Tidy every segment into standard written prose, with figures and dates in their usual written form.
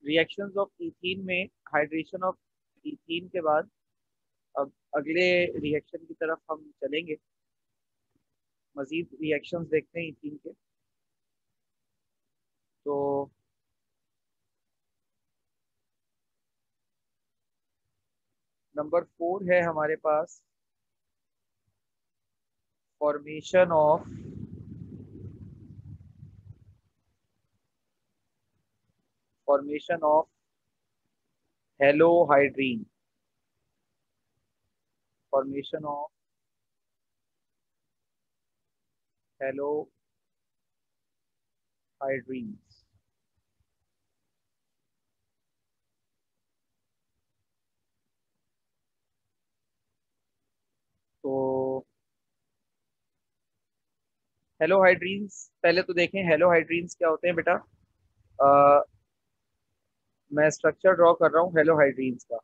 Reactions of ethene में hydration of ethene के बाद अब अगले रिएक्शन की तरफ हम चलेंगे। मजीद रिएक्शंस देखते हैं इथीन के। तो नंबर 4 है हमारे पास formation of halohydrin. Formation of halohydrin. तो हेलोहाइड्रीन्स पहले तो देखें, हेलोहाइड्रीन्स क्या होते हैं बेटा। अ, मैं स्ट्रक्चर ड्रॉ कर रहा हूँ हेलोहाइड्रीन्स का।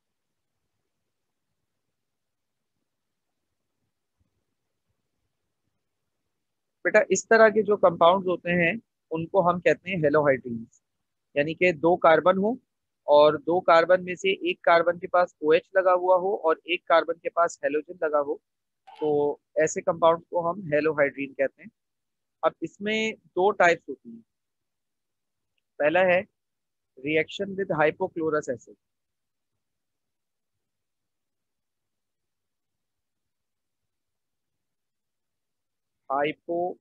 बेटा इस तरह के जो कंपाउंड्स होते हैं उनको हम कहते हैं हेलोहाइड्रीन्स। यानी कि दो कार्बन हो और दो कार्बन में से एक कार्बन के पास OH लगा हुआ हो और एक कार्बन के पास हेलोजन लगा हो, तो ऐसे कंपाउंड को हम हेलोहाइड्रीन कहते हैं। अब इसमें दो टाइप्स होती हैं। पहला है reaction with hypochlorous acid. Hypochlorous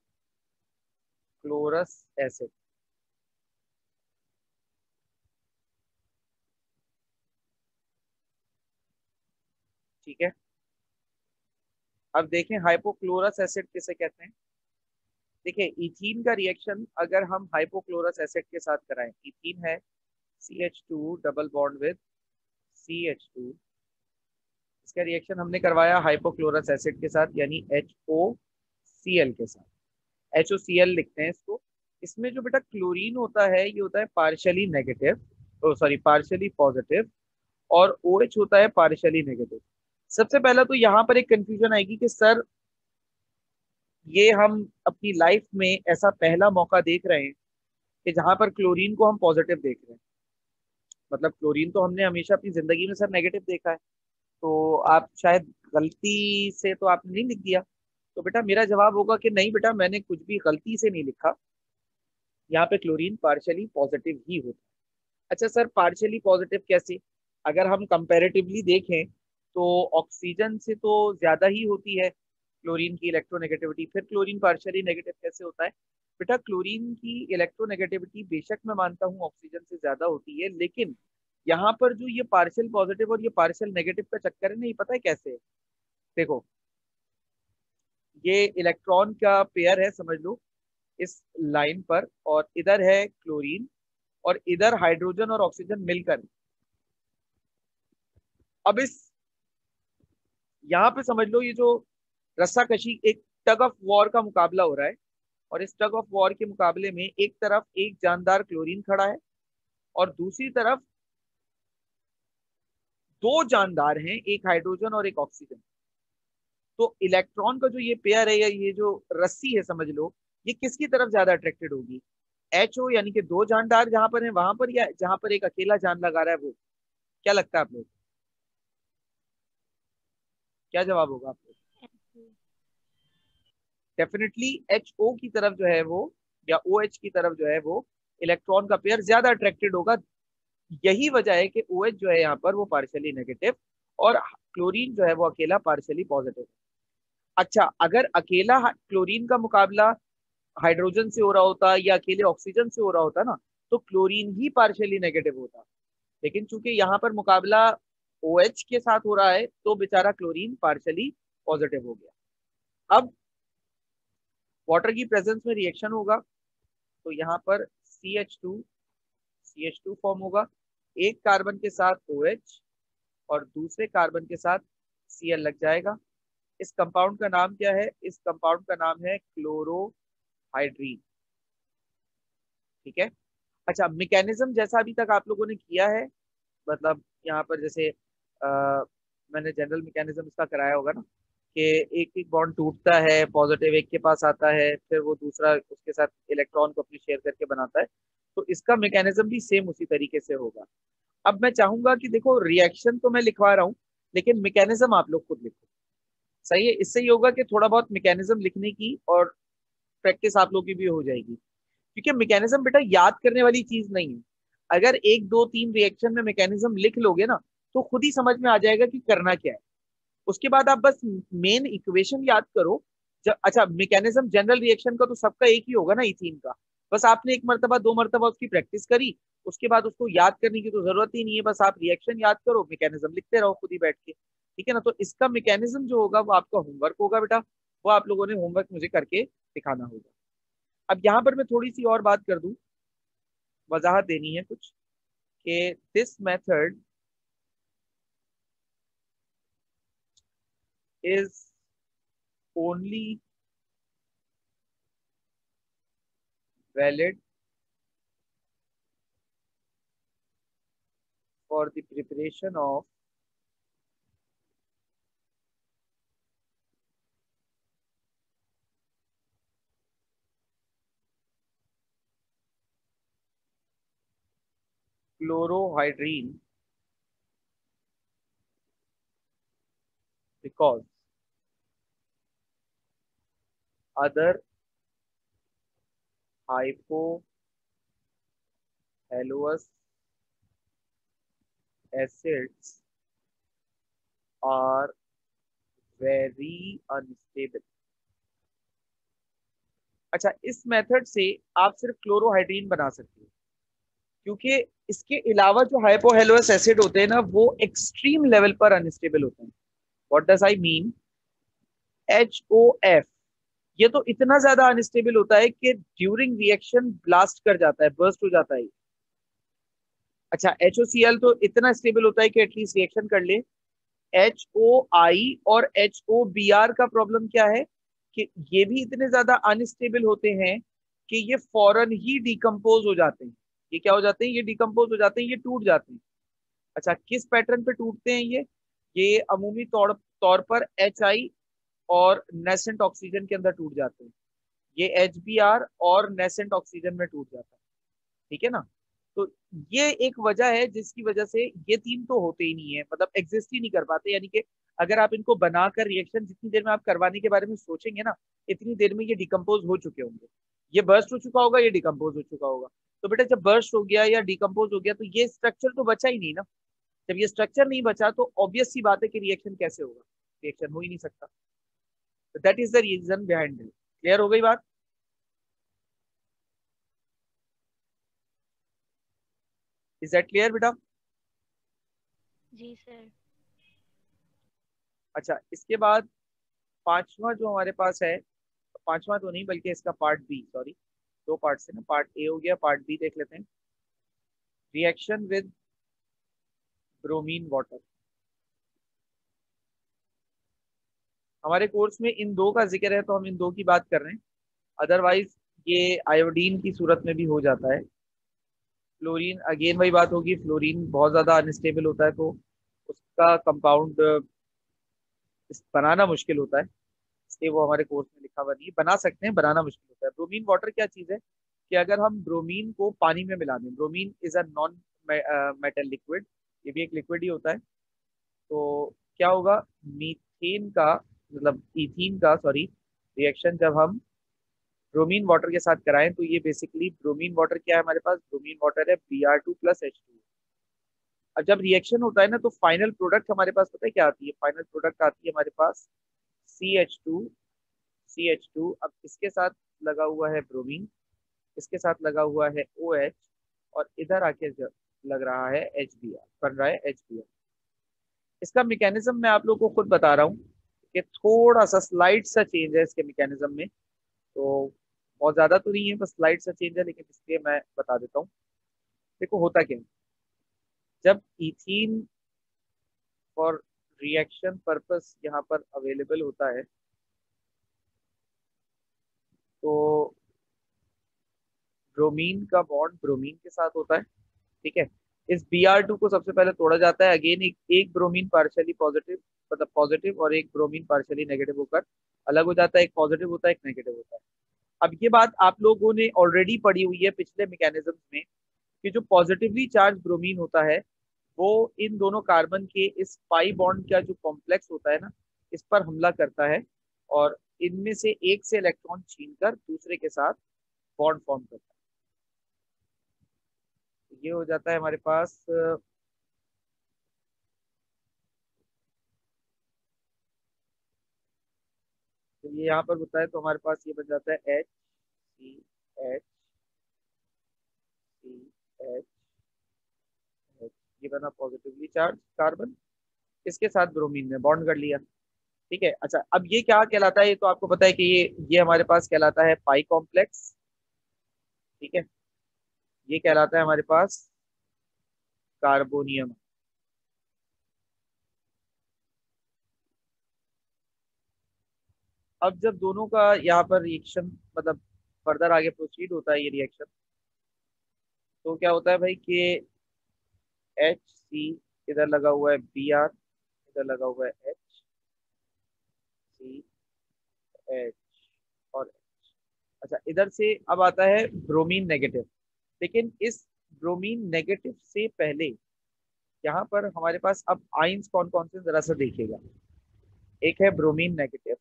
acid, ठीक है। अब देखें हाइपोक्लोरस एसिड किसे कहते हैं। देखिए इथीन का रिएक्शन अगर हम हाइपोक्लोरस एसिड के साथ कराएं, इथीन है CH2 double bond with CH2। इसका रिएक्शन हमने करवाया हाइपोक्लोरस एसिड के साथ यानी HOCl के साथ। HOCl लिखते हैं इसको। इसमें जो बेटा क्लोरीन होता है ये होता है partially negative, sorry partially positive, और OH होता है पार्शियली नेगेटिव। सबसे पहला तो यहाँ पर एक कंफ्यूजन आएगी कि सर ये हम अपनी लाइफ में ऐसा पहला मौका देख रहे हैं कि जहां पर क्लोरीन को हम पॉजिटिव देख रहे हैं। मतलब क्लोरीन तो हमने हमेशा अपनी जिंदगी में सर नेगेटिव देखा है। तो आप शायद गलती से तो आपने नहीं लिख दिया। तो बेटा मेरा जवाब होगा कि नहीं बेटा, मैंने कुछ भी गलती से नहीं लिखा। यहाँ पे क्लोरीन पार्शियली पॉजिटिव ही होता है। अच्छा सर पार्शियली पॉजिटिव कैसे? अगर हम कंपैरेटिवली देखें तो ऑक्सीजन से तो ज्यादा ही होती है क्लोरीन की इलेक्ट्रोनेगेटिविटी, फिर क्लोरीन पार्शियली नेगेटिव कैसे होता है? बेटा क्लोरीन की इलेक्ट्रोनेगेटिविटी बेशक मैं मानता हूँ ऑक्सीजन से ज्यादा होती है, लेकिन यहाँ पर जो ये पार्शियल पॉजिटिव और ये पार्शियल नेगेटिव का चक्कर है ना, ये पता है कैसे है? देखो ये इलेक्ट्रॉन का पेयर है समझ लो इस लाइन पर, और इधर है क्लोरीन और इधर हाइड्रोजन और ऑक्सीजन मिलकर। अब इस यहाँ पे समझ लो ये जो रस्साकशी, एक टग ऑफ वॉर का मुकाबला हो रहा है, और इस टग ऑफ वॉर के मुकाबले में एक तरफ एक जानदार क्लोरीन खड़ा है और दूसरी तरफ दो जानदार हैं, एक हाइड्रोजन और एक ऑक्सीजन। तो इलेक्ट्रॉन का जो ये पेयर है या ये जो रस्सी है समझ लो, ये किसकी तरफ ज्यादा अट्रैक्टेड होगी? HO यानी कि दो जानदार जहां पर है वहां पर, या जहां पर एक अकेला जान लगा रहा है वो? क्या लगता है आप लोग, क्या जवाब होगा आपको? डेफिनेटली HO की तरफ जो है वो, या OH की तरफ जो है वो इलेक्ट्रॉन का पेयर ज्यादा अट्रैक्टेड होगा। यही वजह है कि OH जो है यहाँ पर वो पार्शियली नेगेटिव और क्लोरीन जो है वो अकेला पार्शियली पॉजिटिव। अच्छा अगर अकेला क्लोरीन का मुकाबला हाइड्रोजन से हो रहा होता या अकेले ऑक्सीजन से हो रहा होता ना, तो क्लोरीन ही पार्शियली नेगेटिव होता। लेकिन चूंकि यहाँ पर मुकाबला OH के साथ हो रहा है तो बेचारा क्लोरीन पार्शियली पॉजिटिव हो गया। अब वाटर की प्रेजेंस में रिएक्शन होगा तो यहाँ पर CH2 फॉर्म होगा, एक कार्बन के साथ OH और दूसरे कार्बन के साथ Cl लग जाएगा। इस कंपाउंड का नाम क्या है? इस कंपाउंड का नाम है क्लोरोहाइड्रीन, ठीक है। अच्छा मैकेनिज्म जैसा अभी तक आप लोगों ने किया है, मतलब यहाँ पर जैसे मैंने जनरल मैकेनिज्म इसका कराया होगा ना, कि एक एक बॉन्ड टूटता है, पॉजिटिव एक के पास आता है, फिर वो दूसरा उसके साथ इलेक्ट्रॉन को अपनी शेयर करके बनाता है। तो इसका मैकेनिज्म भी सेम उसी तरीके से होगा। अब मैं चाहूंगा कि देखो रिएक्शन तो मैं लिखवा रहा हूँ, लेकिन मैकेनिज्म आप लोग खुद लिखो। सही है, इससे ये होगा कि थोड़ा बहुत मैकेनिज्म लिखने की और प्रैक्टिस आप लोग की भी हो जाएगी। क्योंकि मैकेनिज्म बेटा याद करने वाली चीज नहीं है। अगर एक दो तीन रिएक्शन में मैकेनिज्म लिख लोगे ना, तो खुद ही समझ में आ जाएगा कि करना क्या है। उसके बाद आप बस मेन इक्वेशन याद करो। जब अच्छा मैकेनिज्म जनरल रिएक्शन का तो सबका एक ही होगा ना, इथीन का। बस आपने एक मरतबा दो मरतबा उसकी प्रैक्टिस करी, उसके बाद उसको याद करने की तो जरूरत ही नहीं है। बस आप रिएक्शन याद करो, मैकेनिज्म लिखते रहो खुद ही बैठ के, ठीक है ना। तो इसका मैकेनिज्म जो होगा वो आपका होमवर्क होगा बेटा। वो आप लोगों ने होमवर्क मुझे करके दिखाना होगा। अब यहाँ पर मैं थोड़ी सी और बात कर दूं, वजाहत देनी है कुछ, कि this method is only valid for the preparation of chlorohydrin, because other hypohaloous acids are very unstable। अच्छा, इस मेथड से आप सिर्फ क्लोरोहाइड्रीन बना सकते हो, क्योंकि इसके अलावा जो हाइपोहेलोअस एसिड होते हैं ना, वो एक्सट्रीम लेवल पर अनस्टेबल होते हैं। What does I mean? HOF, ये तो इतना ज्यादा अनस्टेबल होता है कि ड्यूरिंग रिएक्शन ब्लास्ट कर जाता है, बर्स्ट हो जाता है। अच्छा, HOCl तो इतना स्टेबल होता है कि एटलीस्ट रिएक्शन कर ले। HOI और HOBr का प्रॉब्लम क्या है कि ये भी इतने ज्यादा अनस्टेबल होते हैं कि ये फौरन ही डिकम्पोज हो जाते हैं। ये क्या हो जाते हैं? ये डिकम्पोज हो जाते हैं, ये टूट जाते हैं। अच्छा, किस पैटर्न पे टूटते हैं ये अमूमी तौर तौर पर HI और नेसेंट ऑक्सीजन के अंदर टूट जाते हैं। ये HBr और नेसेंट ऑक्सीजन में टूट जाता है, ठीक है ना। तो ये एक वजह है जिसकी वजह से ये तीन तो होते ही नहीं है, मतलब एग्जिस्ट ही नहीं कर पाते। यानी कि अगर आप इनको बनाकर रिएक्शन जितनी देर में आप करवाने के बारे में सोचेंगे ना, इतनी देर में ये डिकम्पोज हो चुके होंगे। ये बर्स्ट हो चुका होगा, ये डिकम्पोज हो चुका होगा। तो बेटा जब बर्स्ट हो गया या डिकम्पोज हो गया तो ये स्ट्रक्चर तो बचा ही नहीं ना। जब ये स्ट्रक्चर नहीं बचा तो ऑब्वियस सी बात है कि रिएक्शन कैसे होगा? रिएक्शन हो ही नहीं सकता। That is the reason behind it. Clear हो गई बात? इज दैट क्लियर बेटा? जी सर। अच्छा, इसके बाद पांचवा जो हमारे पास है, पांचवा तो नहीं बल्कि इसका पार्ट बी, सॉरी, दो पार्ट से ना, पार्ट ए हो गया, पार्ट बी देख लेते हैं। Reaction with bromine water. हमारे कोर्स में इन दो का जिक्र है तो हम इन दो की बात कर रहे हैं, अदरवाइज ये आयोडीन की सूरत में भी हो जाता है। फ्लोरीन अगेन वही बात होगी, फ्लोरीन बहुत ज्यादा अनस्टेबल होता है, तो उसका कंपाउंड बनाना मुश्किल होता है, इसलिए वो हमारे कोर्स में लिखा हुआ नहीं है। बना सकते हैं, बनाना मुश्किल होता है। ब्रोमीन वाटर क्या चीज है कि अगर हम ब्रोमीन को पानी में मिला दें, bromine is a non metal liquid, ये भी एक लिक्विड ही होता है, तो क्या होगा? मीथेन का मतलब इथीन का, सॉरी, रिएक्शन जब हम ब्रोमीन वाटर के साथ कराएं तो ये बेसिकली ब्रोमीन वाटर क्या है हमारे पास? ब्रोमीन वाटर है Br2 + H2। अब जब रिएक्शन होता है ना तो फाइनल प्रोडक्ट हमारे पास पता है क्या आती है? फाइनल प्रोडक्ट आती है हमारे पास CH2। अब इसके साथ लगा हुआ है ब्रोमीन, इसके साथ लगा हुआ है OH, और इधर आके लग रहा है HBr, बन रहा है HBr। इसका मैकेनिज्म मैं आप लोग को खुद बता रहा हूँ कि थोड़ा सा स्लाइड सा चेंज है इसके मैकेनिज्म में, तो बहुत ज्यादा तो नहीं है, बस स्लाइड सा चेंज है, लेकिन इसलिए मैं बता देता हूँ। देखो होता क्या है, जब इथीन फॉर रिएक्शन पर्पस यहाँ पर अवेलेबल होता है तो ब्रोमीन का बॉन्ड ब्रोमीन के साथ होता है, ठीक है। इस Br2 को सबसे पहले तोड़ा जाता है, अगेन एक ब्रोमीन पार्शियली पॉजिटिव, मतलब पॉजिटिव, और एक ब्रोमीन पार्शियली नेगेटिव होकर अलग हो जाता है। एक पॉजिटिव होता है, एक नेगेटिव होता है। अब ये बात आप लोगों ने ऑलरेडी पढ़ी हुई है पिछले मैकेनिज्म्स में कि जो पॉजिटिवली चार्ज ब्रोमीन होता है वो इन दोनों कार्बन के इस पाई बॉन्ड का जो कॉम्प्लेक्स होता है ना, इस पर हमला करता है और इनमें से एक से इलेक्ट्रॉन छीनकर दूसरे के साथ बॉन्ड फॉर्म करता है। ये हो जाता है हमारे पास तो ये यहाँ पर होता है तो हमारे पास ये बन जाता है एच सी एच एच। ये बना पॉजिटिवली चार्ज कार्बन, इसके साथ ब्रोमीन ने बॉन्ड कर लिया। ठीक है। अच्छा, अब ये क्या कहलाता है, ये तो आपको पता है कि ये हमारे पास कहलाता है पाई कॉम्प्लेक्स। ठीक है, ये कहलाता है हमारे पास कार्बोनियम। अब जब दोनों का यहाँ पर रिएक्शन मतलब फर्दर आगे प्रोसीड होता है ये रिएक्शन, तो क्या होता है भाई कि एच सी इधर लगा हुआ है बी आर, इधर लगा हुआ है एच सी एच और H। अच्छा, इधर से अब आता है ब्रोमीन नेगेटिव। लेकिन इस ब्रोमीन नेगेटिव से पहले यहाँ पर हमारे पास अब आइंस कौन कौन से जरा सा देखिएगा। एक है ब्रोमीन नेगेटिव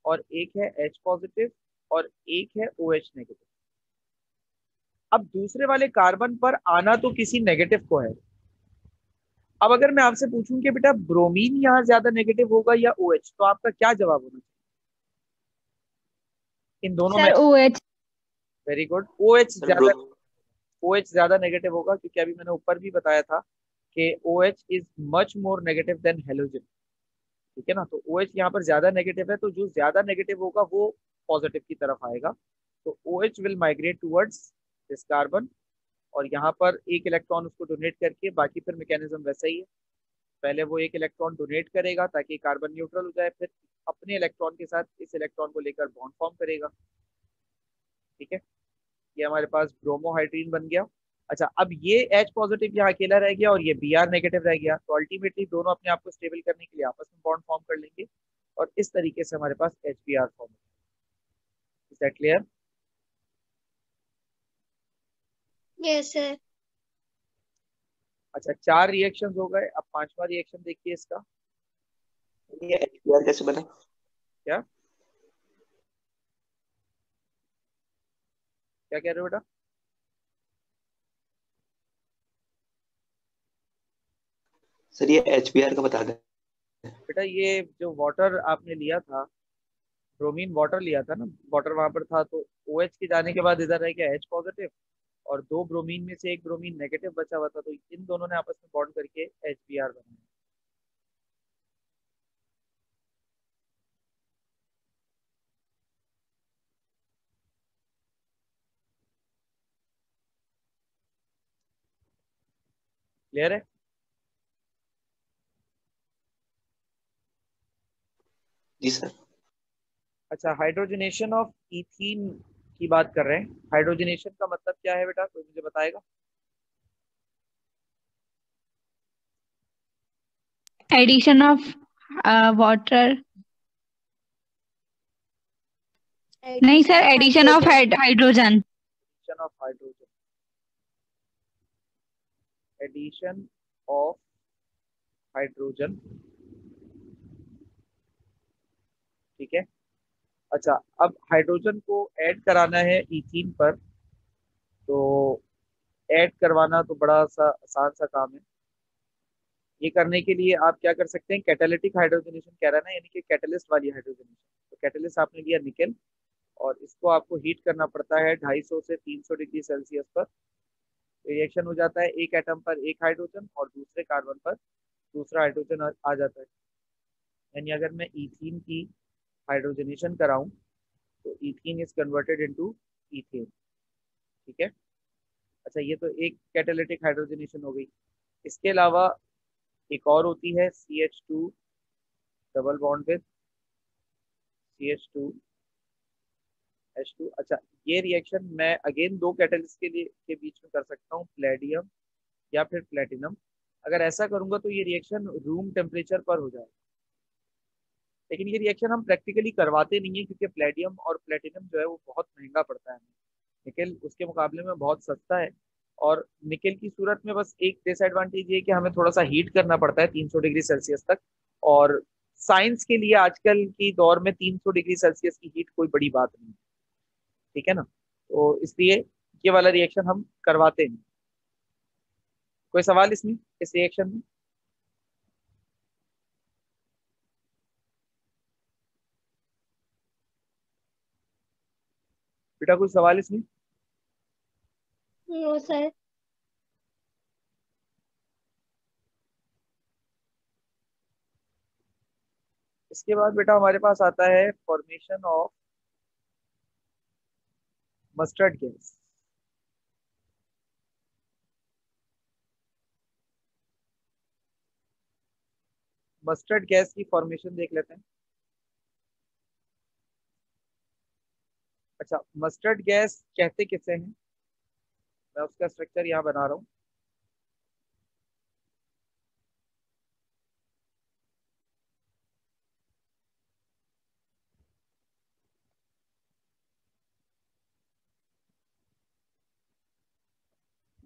और एक है एच पॉजिटिव और एक है ओ एच नेगेटिव। अब दूसरे वाले कार्बन पर आना तो किसी नेगेटिव को है। अब अगर मैं आपसे पूछूं कि बेटा ब्रोमीन यहाँ ज्यादा नेगेटिव होगा या ओ एच, तो आपका क्या जवाब होना चाहिए इन दोनों में? Sir OH। Very good, O H sir ज्यादा। ओ एच ज्यादा नेगेटिव होगा क्योंकि अभी मैंने ऊपर भी बताया था कि O H is much more negative than halogen. ठीक है ना, तो ओ एच यहाँ पर ज्यादा नेगेटिव है, तो जो ज्यादा नेगेटिव होगा वो पॉजिटिव की तरफ आएगा। तो O H will migrate towards this carbon और यहाँ पर एक इलेक्ट्रॉन उसको डोनेट करके, बाकी फिर मैकेनिज्म वैसा ही है। पहले वो एक इलेक्ट्रॉन डोनेट करेगा ताकि कार्बन न्यूट्रल हो जाए, फिर अपने इलेक्ट्रॉन के साथ इस इलेक्ट्रॉन को लेकर बॉन्ड फॉर्म करेगा। ठीक है, ये हमारे पास ब्रोमोहाइड्रीन बन गया। अच्छा, अब ये H पॉजिटिव यहाँ अकेला रह गया और ये Br नेगेटिव रह गया, तो अल्टीमेटली दोनों अपने आप को स्टेबल करने के लिए आपस में बॉन्ड फॉर्म कर लेंगे और इस तरीके से हमारे पास HBr फॉर्म है। Is that clear? Yes sir. अच्छा, 4 रिएक्शंस हो गए, अब 5वां रिएक्शन देखिए इसका। ये HBr कैसे बना? क्या क्या कह रहे हो बेटा? सर ये HBr का बता दें। बेटा ये जो वाटर आपने लिया था, ब्रोमीन वाटर लिया था ना, वाटर वहां पर था, तो OH के जाने के बाद इधर रह गया H पॉजिटिव और 2 ब्रोमीन में से एक ब्रोमीन नेगेटिव बचा हुआ था, तो इन दोनों ने आपस में बॉन्ड करके HBr बनाया। क्लियर है? जी सर। अच्छा, हाइड्रोजनेशन ऑफ इथीन की बात कर रहे हैं। हाइड्रोजनेशन का मतलब क्या है बेटा, कोई मुझे बताएगा? Addition of water. नहीं sir, addition of hydrogen. Addition of hydrogen, addition of hydrogen. ठीक है। अच्छा, अब हाइड्रोजन को ऐड कराना है इथीन पर, तो ऐड करवाना तो बड़ा सा आसान सा काम है। ये करने के लिए आप क्या कर सकते हैं, कैटालिटिक हाइड्रोजनेशन कह रहा है ना, यानी कि कैटलिस्ट वाली हाइड्रोजनेशन। तो कैटलिस्ट आपने लिया निकेल और इसको आपको हीट करना पड़ता है 250 से 300 डिग्री सेल्सियस पर। रिएक्शन हो जाता है, एक एटम पर एक हाइड्रोजन और दूसरे कार्बन पर दूसरा हाइड्रोजन आ जाता है। यानी अगर मैं इथीन की हाइड्रोजनेशन कराऊं तो ethene is converted into ethane. ठीक है। अच्छा, ये तो एक कैटालिटिक हाइड्रोजनेशन हो गई। इसके अलावा एक और होती है CH2 double bond with CH2H2। अच्छा, ये रिएक्शन मैं अगेन 2 कैटलिस्ट के लिए के बीच में कर सकता हूँ, प्लेडियम या फिर प्लेटिनम। अगर ऐसा करूंगा तो ये रिएक्शन रूम टेम्परेचर पर हो जाएगा। लेकिन ये रिएक्शन हम प्रैक्टिकली करवाते नहीं है क्योंकि प्लेडियम और प्लेटिनम जो है वो बहुत महंगा पड़ता है हमें, निकेल उसके मुकाबले में बहुत सस्ता है। और निकेल की सूरत में बस एक डिसएडवांटेज ये है कि हमें थोड़ा सा हीट करना पड़ता है 300 डिग्री सेल्सियस तक, और साइंस के लिए आजकल की दौर में 300 डिग्री सेल्सियस की हीट कोई बड़ी बात नहीं है, ठीक है ना। तो इसलिए ये वाला रिएक्शन हम करवाते हैं। कोई सवाल इसमें, इस रिएक्शन में? बेटा कोई सवाल इसमें? No sir. इसके बाद बेटा हमारे पास आता है formation of mustard gas. Mustard gas की फॉर्मेशन देख लेते हैं। अच्छा, मस्टर्ड गैस कहते किसे हैं, मैं उसका स्ट्रक्चर यहाँ बना रहा हूँ।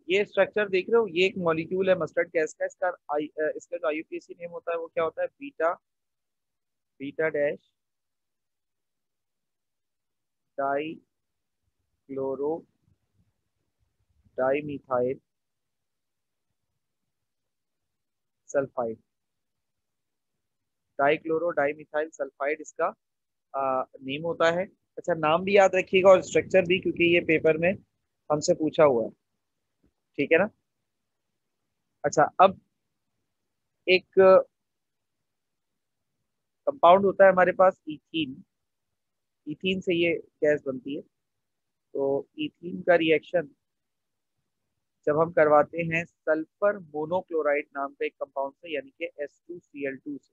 ये स्ट्रक्चर देख रहे हो, ये एक मॉलिक्यूल है मस्टर्ड गैस का। इसका जो आईयूपीएसी नेम होता है वो क्या होता है, beta, beta dash die chloro di methyl sulphide. Die chloro di methyl sulphide इसका नेम होता है। अच्छा, नाम भी याद रखिएगा और स्ट्रक्चर भी, क्योंकि ये पेपर में हमसे पूछा हुआ है, ठीक है ना। अच्छा, अब एक कंपाउंड होता है हमारे पास इथीन। इथीन से ये गैस बनती है। तो इथीन का रिएक्शन जब हम करवाते हैं सल्फर मोनोक्लोराइड नाम का एक कंपाउंड से, यानी कि S2Cl2 से,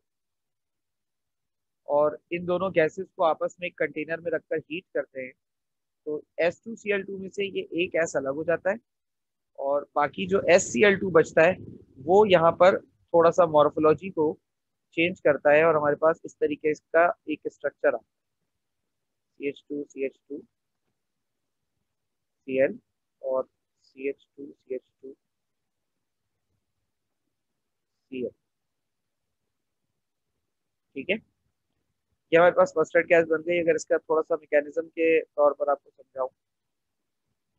और इन दोनों गैसेस को आपस में एक कंटेनर में रखकर हीट करते हैं, तो S2Cl2 में से ये एक S अलग हो जाता है और बाकी जो SCl2 बचता है वो यहाँ पर थोड़ा सा मॉर्फोलॉजी को चेंज करता है और हमारे पास इस तरीके का एक स्ट्रक्चर आता है, CH2CH2 Cl और CH2CH2 Cl, ठीक है। ये हमारे पास मस्टर्ड गैस बन गई। अगर इसका थोड़ा सा मैकेनिज्म के तौर पर आपको समझाऊं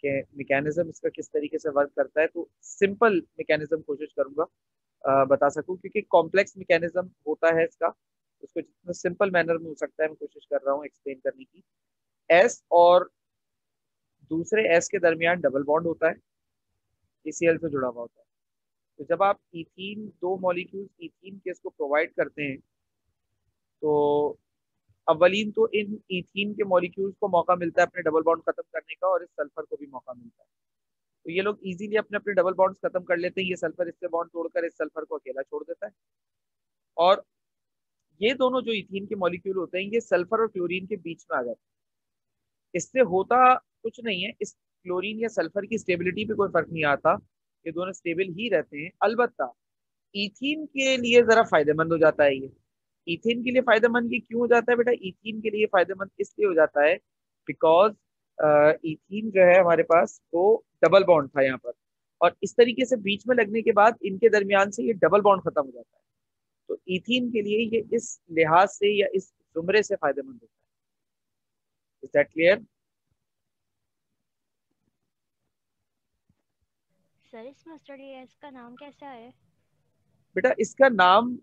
कि मैकेनिज्म इसका किस तरीके से वर्क करता है, तो सिंपल मैकेनिज्म कोशिश करूंगा बता सकूं, क्योंकि कॉम्प्लेक्स मैकेनिज्म होता है इसका, उसको जितना सिंपल मैनर में हो सकता है मैं कोशिश कर रहा हूँ एक्सप्लेन करने की। एस और दूसरे एस के दरमियान डबल बॉन्ड होता है, ACl से जुड़ा हुआ होता है। तो जब आप इथीन, दो मॉलिक्यूल्स इथीन के इसको प्रोवाइड करते हैं, तो अवलीन तो इन इथीन के मॉलिक्यूल्स को मौका मिलता है अपने डबल बॉन्ड खत्म करने का, और इस सल्फर को भी मौका मिलता है। तो ये लोग इजीली अपने अपने डबल बॉन्ड्स खत्म कर लेते हैं। ये सल्फर इससे बॉन्ड तोड़कर इस सल्फर को अकेला छोड़ देता है, और ये दोनों जो इथीन के मॉलिक्यूल होते हैं ये सल्फर और क्लोरीन के बीच में आ जाते हैं। इससे होता कुछ नहीं है, इस क्लोरीन या सल्फर की स्टेबिलिटी पे कोई फर्क नहीं आता, ये दोनों स्टेबल ही रहते हैं। अलबत्ता इथीन के लिए जरा फायदेमंद हो जाता है ये। इथीन के लिए फायदेमंद ये क्यों हो जाता है बेटा, इथीन के लिए फायदेमंद इसलिए हो जाता है बिकॉज इथीन जो है हमारे पास वो डबल बॉन्ड था यहाँ पर, और इस तरीके से बीच में लगने के बाद इनके दरमियान से ये डबल बॉन्ड खत्म हो जाता है। तो इथीन के लिए ये इस लिहाज से या इस जुमरे से फायदेमंद होता है। Is that clear? सर इस मस्टर्ड गैस का नाम कैसा है? बेटा इसका नाम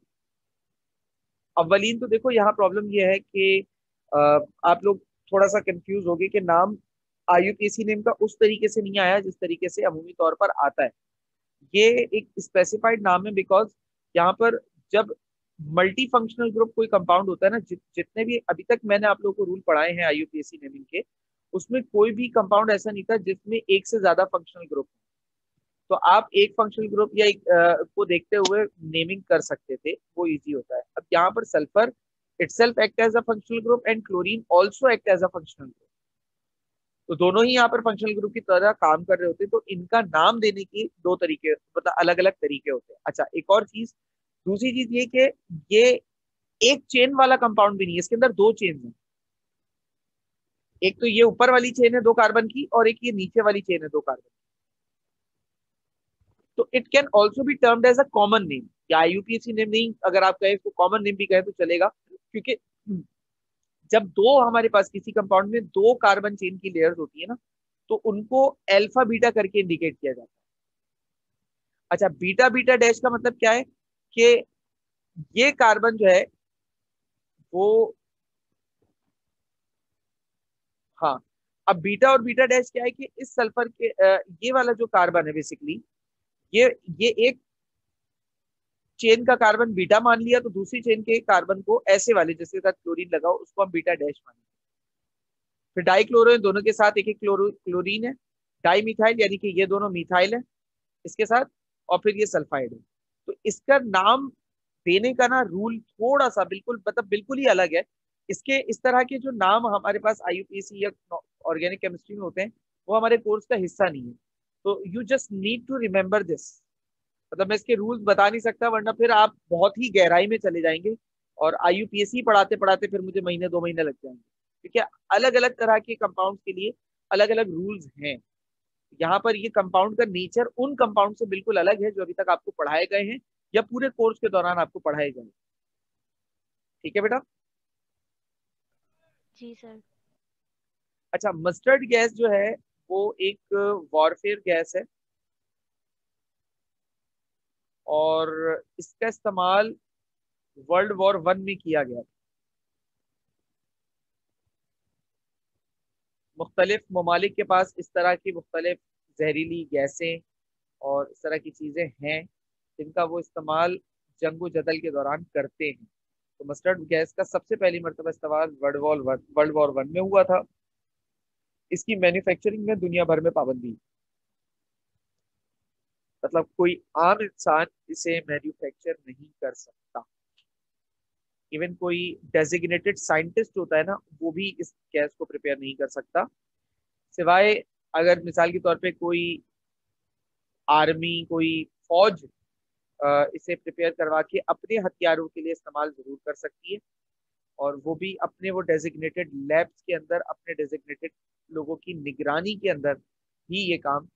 अव्वलीन तो देखो, यहाँ प्रॉब्लम ये है कि आप लोग थोड़ा सा कंफ्यूज हो गए कि नाम आईयूपीएसी नेम का उस तरीके से नहीं आया जिस तरीके से अमूमी तौर पर आता है। ये एक स्पेसिफाइड नाम है बिकॉज यहाँ पर जब मल्टी फंक्शनल ग्रुप कोई कंपाउंड होता है ना, जितने भी अभी तक मैंने आप लोगों को रूल पढ़ाए हैं आईयूपीएसी नेमिंग के, उसमें कोई भी कंपाउंड ऐसा नहीं था जिसमें एक से ज्यादा फंक्शनल ग्रुप। तो आप एक फंक्शनल ग्रुप या एक को देखते हुए नेमिंग कर सकते थे, वो इजी होता है। अब यहाँ पर sulphur itself act as a functional group and chlorine also act as a functional group, तो दोनों ही यहाँ पर फंक्शनल ग्रुप की तरह काम कर रहे होते हैं। तो इनका नाम देने की दो तरीके, मतलब अलग अलग तरीके होते हैं। अच्छा, एक और चीज, दूसरी चीज ये कि ये एक चेन वाला कंपाउंड भी नहीं है, इसके अंदर दो चेन है। एक तो ये ऊपर वाली चेन है 2 कार्बन की, और एक ये नीचे वाली चेन है 2 कार्बन। तो it can also be termed as a common name, या आईयूपीएसी नेम नहीं, अगर आप कहें तो कॉमन नेम भी कहे तो चलेगा, क्योंकि जब दो हमारे पास किसी कंपाउंड में 2 कार्बन चेन की लेयर्स होती है ना, तो उनको अल्फा बीटा करके इंडिकेट किया जाता है। अच्छा, बीटा बीटा डैश का मतलब क्या है कि ये कार्बन जो है वो, हाँ, अब बीटा और बीटा डैश क्या है कि इस सल्फर के ये वाला जो कार्बन है बेसिकली, ये ये एक चेन का कार्बन बीटा मान लिया, तो दूसरी चेन के कार्बन को ऐसे वाले जिसके साथ क्लोरीन लगाओ उसको हम बीटा डैश मान लिया। फिर डाई क्लोरो, दोनों के साथ एक एक क्लोरीन है। डाई मिथाइल यानी कि ये दोनों मिथाइल है इसके साथ, और फिर ये सल्फाइड है। तो इसका नाम देने का ना रूल थोड़ा सा बिल्कुल मतलब बिल्कुल ही अलग है। इसके इस तरह के जो नाम हमारे पास आईयूपीएसी या ऑर्गेनिक केमिस्ट्री में होते हैं, वो हमारे कोर्स का हिस्सा नहीं है। तो you just need to remember this. मतलब मैं इसके रूल्स बता नहीं सकता, वरना फिर आप बहुत ही गहराई में चले जाएंगे, और आईयूपीएसी पढ़ाते पढ़ाते फिर मुझे महीने 2 महीने लग जाएंगे, क्योंकि अलग अलग तरह के कंपाउंड के लिए अलग अलग रूल्स हैं। यहाँ पर ये कंपाउंड का नेचर उन कंपाउंड से बिल्कुल अलग है जो अभी तक आपको पढ़ाए गए हैं या पूरे कोर्स के दौरान आपको पढ़ाए गए। ठीक है बेटा। जी सर। अच्छा, मस्टर्ड गैस जो है वो एक वॉरफेयर गैस है, और इसका इस्तेमाल वर्ल्ड वॉर 1 में किया गया। मुख्तलिफ ममालिक के पास इस तरह की मुख्तलिफ जहरीली गैसें और इस तरह की चीज़ें हैं जिनका वो इस्तेमाल जंग जदल के दौरान करते हैं। तो मस्टर्ड गैस का सबसे पहली मरतबा इस्तेमाल वर्ल्ड वॉर 1 में हुआ था। इसकी मैन्युफैक्चरिंग में दुनिया भर में पाबंदी, मतलब कोई आम इंसान इसे मैन्युफैक्चर नहीं कर सकता। इवन कोई डेजिग्नेटेड साइंटिस्ट होता है ना, वो भी इस गैस को प्रिपेयर नहीं कर सकता, सिवाय अगर मिसाल के तौर पे कोई आर्मी, कोई फौज इसे प्रिपेयर करवा के अपने हथियारों के लिए इस्तेमाल जरूर कर सकती है, और वो भी अपने वो डेजिग्नेटेड लैब्स के अंदर अपने डेजिग्नेटेड लोगों की निगरानी के अंदर ही ये काम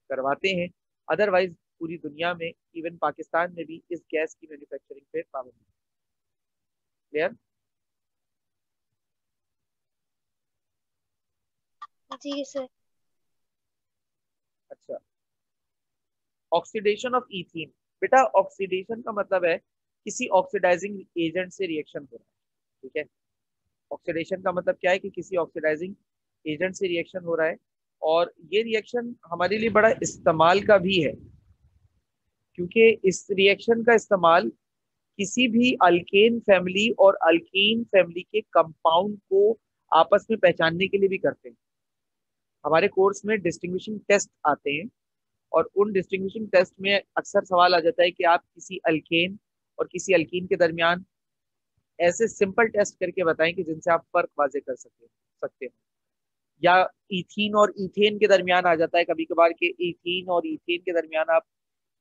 करवाते हैं। अदरवाइज पूरी दुनिया में, इवन पाकिस्तान में भी इस गैस की मैन्युफैक्चरिंग पे पाबंदी। क्लियर? जी सर। अच्छा, ऑक्सीडेशन ऑफ इथीन। बेटा, ऑक्सीडेशन का मतलब है किसी ऑक्सीडाइजिंग एजेंट से रिएक्शन हो रहा है। ठीक है, ऑक्सीडेशन का मतलब क्या है कि किसी ऑक्सीडाइजिंग एजेंट से रिएक्शन हो रहा है, और ये रिएक्शन हमारे लिए बड़ा इस्तेमाल का भी है, क्योंकि इस रिएक्शन का इस्तेमाल किसी भी अल्केन फैमिली और अल्कीन फैमिली के कंपाउंड को आपस में पहचानने के लिए भी करते हैं। हमारे कोर्स में डिस्टिंग्विशिंग टेस्ट आते हैं, और उन डिस्टिंग्विशिंग टेस्ट में अक्सर सवाल आ जाता है कि आप किसी अल्केन और किसी अल्कीन के दरमियान ऐसे सिंपल टेस्ट करके बताएं कि जिनसे आप फर्क वाजे कर सकते हैं। या इथीन और इथेन के दरमियान आ जाता है कभी कभार के इथीन और इथेन के दरमियान आप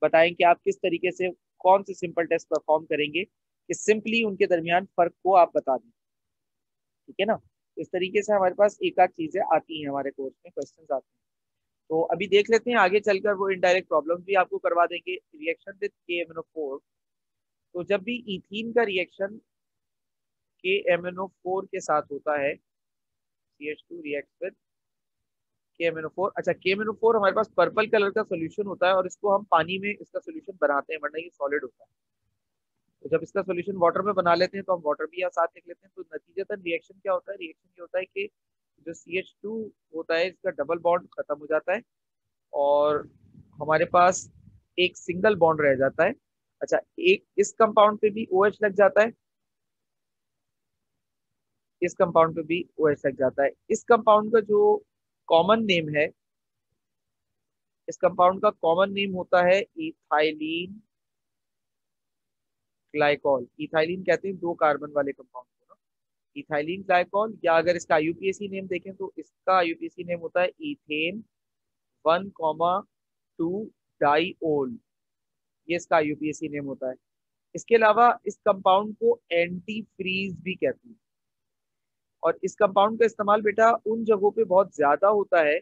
बताएं कि आप किस तरीके से कौन से सिंपल टेस्ट परफॉर्म करेंगे कि सिंपली उनके दरमियान फर्क को आप बता दें। ठीक है ना? इस तरीके से हमारे पास एक आध चीजें आती हैं, हमारे कोर्स में क्वेश्चन आते हैं। तो अभी देख लेते हैं, आगे चलकर वो इनडायरेक्ट प्रॉब्लम्स भी आपको करवा देंगे। Reaction with KMnO4। तो जब भी इथीन का रिएक्शन KMnO4 के साथ होता है, CH2 रिएक्ट विद KMnO4। अच्छा, KMnO4 हमारे पास पर्पल कलर का सोल्यूशन होता है, और इसको हम पानी में इसका सोल्यूशन बनाते हैं, वरना ये सॉलिड होता है। तो जब इसका सोल्यूशन वाटर में बना लेते हैं तो हम वाटर भी यहाँ साथ लिख लेते हैं। तो नतीजतन रिएक्शन क्या होता है? रिएक्शन ये होता है कि जो CH2 होता है इसका डबल बॉन्ड खत्म हो जाता है, और हमारे पास एक सिंगल बॉन्ड रह जाता है। अच्छा, एक इस कंपाउंड पे भी OH लग जाता है, इस कंपाउंड पे भी OH लग जाता है। इस कंपाउंड का जो कॉमन नेम है, इस कंपाउंड का कॉमन नेम होता है इथाइलिन ग्लाइकॉल। इथाइलिन कहते हैं 2 कार्बन वाले कंपाउंड को ना, इथाइलिन ग्लाइकॉल। या अगर इसका आईयूपीएसी नेम देखें तो इसका आईयूपीएसी नेम होता है इथेन 1,2 डाईओल। ये इसका आईयूपीएसी नेम होता है। इसके अलावा इस कंपाउंड को एंटी फ्रीज भी कहते हैं। और इस कंपाउंड का इस्तेमाल बेटा उन जगहों पे बहुत ज्यादा होता है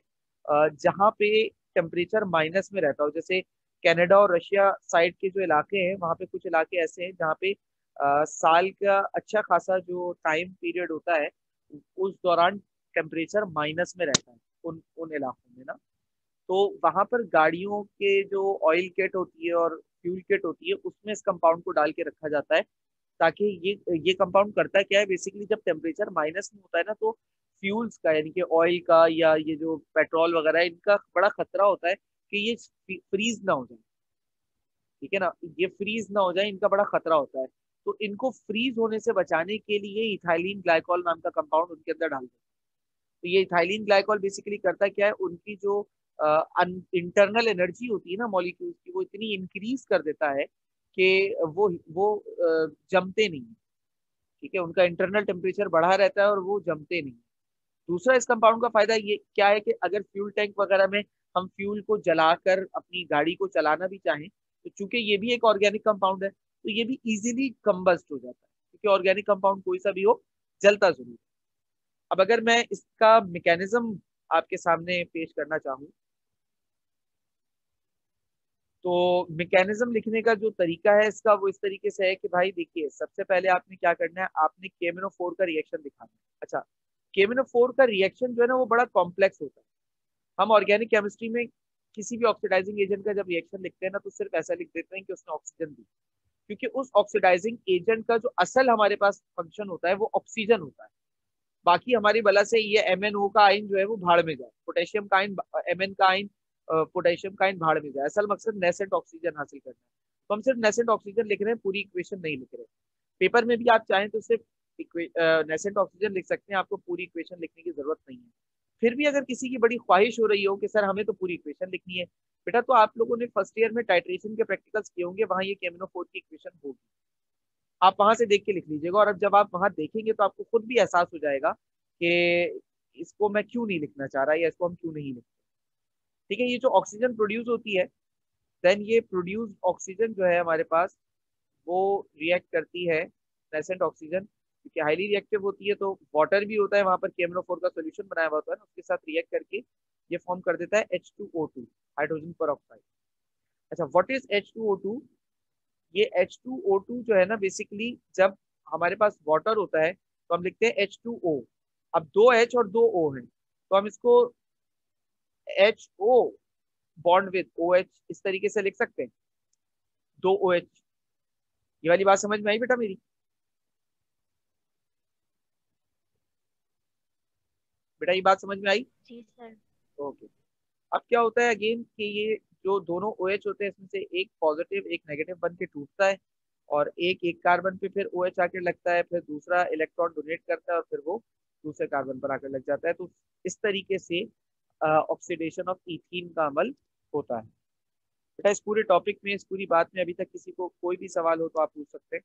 जहाँ पे टेम्परेचर माइनस में रहता हो। जैसे कनाडा और रशिया साइड के जो इलाके हैं, वहाँ पे कुछ इलाके ऐसे हैं जहाँ पे साल का अच्छा खासा जो टाइम पीरियड होता है उस दौरान टेम्परेचर माइनस में रहता है उन उन इलाकों में ना। तो वहां पर गाड़ियों के जो ऑयल किट होती है और फ्यूल किट होती है उसमें इस कंपाउंड को डाल के रखा जाता है, ताकि ये कंपाउंड करता क्या है बेसिकली, जब टेम्परेचर माइनस में होता है ना तो फ्यूल्स का यानी कि ऑयल का या ये जो पेट्रोल वगैरह है इनका बड़ा खतरा होता है कि ये फ्रीज ना हो जाए। ठीक है ना, ये फ्रीज ना हो जाए, इनका बड़ा खतरा होता है। तो इनको फ्रीज होने से बचाने के लिए इथाइलिन ग्लाइकॉल नाम का कंपाउंड उनके अंदर डाल देते हैं। तो ये इथाइलिन ग्लाइकॉल बेसिकली करता क्या है, उनकी जो इंटरनल एनर्जी होती है ना मॉलिक्यूल्स की, वो इतनी इंक्रीज कर देता है कि वो जमते नहीं। ठीक है, उनका इंटरनल टेम्परेचर बढ़ा रहता है और वो जमते नहीं। दूसरा इस कंपाउंड का फायदा ये क्या है कि अगर फ्यूल टैंक वगैरह में हम फ्यूल को जलाकर अपनी गाड़ी को चलाना भी चाहें तो चूंकि ये भी एक ऑर्गेनिक कंपाउंड है तो ये भी इजीली कंबस्ट हो जाता है, क्योंकि ऑर्गेनिक कंपाउंड कोई सा भी हो जलता जरूर है। अब अगर मैं इसका मैकेनिज्म आपके सामने पेश करना चाहूँ तो मैकेनिज्म लिखने का जो तरीका है इसका वो इस तरीके से है कि भाई देखिए, सबसे पहले आपने क्या करना है, आपने KMnO4 का रिएक्शन दिखाना है। अच्छा, KMnO4 का रिएक्शन जो है ना वो बड़ा कॉम्प्लेक्स होता है। हम ऑर्गेनिक केमिस्ट्री में किसी भी ऑक्सीडाइजिंग एजेंट का जब रिएक्शन लिखते हैं ना तो सिर्फ ऐसा लिख देते हैं कि उसने ऑक्सीजन दी, क्योंकि उस ऑक्सीडाइजिंग एजेंट का जो असल हमारे पास फंक्शन होता है वो ऑक्सीजन होता है। बाकी हमारी बला से ये MnO का आइन जो है वो भाड़ में जाए, पोटेशियम का आइन, Mn का आइन, पोटेशियम का आइन भाड़ में जाए। असल मकसद नेसेंट ऑक्सीजन हासिल करना है। तो हम सिर्फ नेसेंट ऑक्सीजन लिख रहे हैं, पूरी इक्वेशन नहीं लिख रहे। पेपर में भी आप चाहें तो सिर्फ नेसेंट ऑक्सीजन लिख सकते हैं, आपको पूरी इक्वेशन लिखने की जरूरत नहीं है। फिर भी अगर किसी की बड़ी ख्वाहिश हो रही हो कि सर हमें तो पूरी इक्वेशन लिखनी है, बेटा तो आप लोगों ने फर्स्ट ईयर में टाइट्रेशन के प्रैक्टिकल्स किए होंगे, वहां ये KMnO4 की इक्वेशन होगी, आप वहां से देख के लिख लीजिएगा। और अब जब आप वहां देखेंगे तो आपको खुद भी एहसास हो जाएगा कि इसको मैं क्यों नहीं लिखना चाह रहा या इसको हम क्यों नहीं लिखते। ठीक है, ये जो ऑक्सीजन प्रोड्यूस होती है, देन ये प्रोड्यूस ऑक्सीजन जो है हमारे पास वो रिएक्ट करती है नेसेंट ऑक्सीजन, क्योंकि हाईली रिएक्टिव होती है तो वाटर भी होता है वहां पर, KMnO4 का सोल्यूशन बनाया हुआ होता है ना, उसके साथ रिएक्ट करके ये फॉर्म कर देता है H2O2, हाइड्रोजन पर ऑक्साइड। अच्छा, व्हाट इज H2O2? ये H2O2 जो है ना बेसिकली जब हमारे पास वाटर होता है तो हम लिखते हैं H2O। अब दो H और दो O हैं तो हम इसको HO बॉन्ड विद OH इस तरीके से लिख सकते हैं, दो OH। ये वाली बात समझ में आई बेटा मेरी? बेटा ये बात समझ में आई? जी सर। ओके। अब क्या होता है अगेन कि ये जो दोनों OH होते हैं इसमें से एक पॉजिटिव एक नेगेटिव बन के टूटता है और एक कार्बन पे फिर OH आके लगता है, फिर दूसरा इलेक्ट्रॉन डोनेट करता है और फिर वो दूसरे कार्बन पर आकर लग जाता है। तो इस तरीके से ऑक्सीडेशन ऑफ इथीन का अमल होता है। बेटा इस पूरे टॉपिक में, इस पूरी बात में अभी तक किसी को कोई भी सवाल हो तो आप पूछ सकते हैं।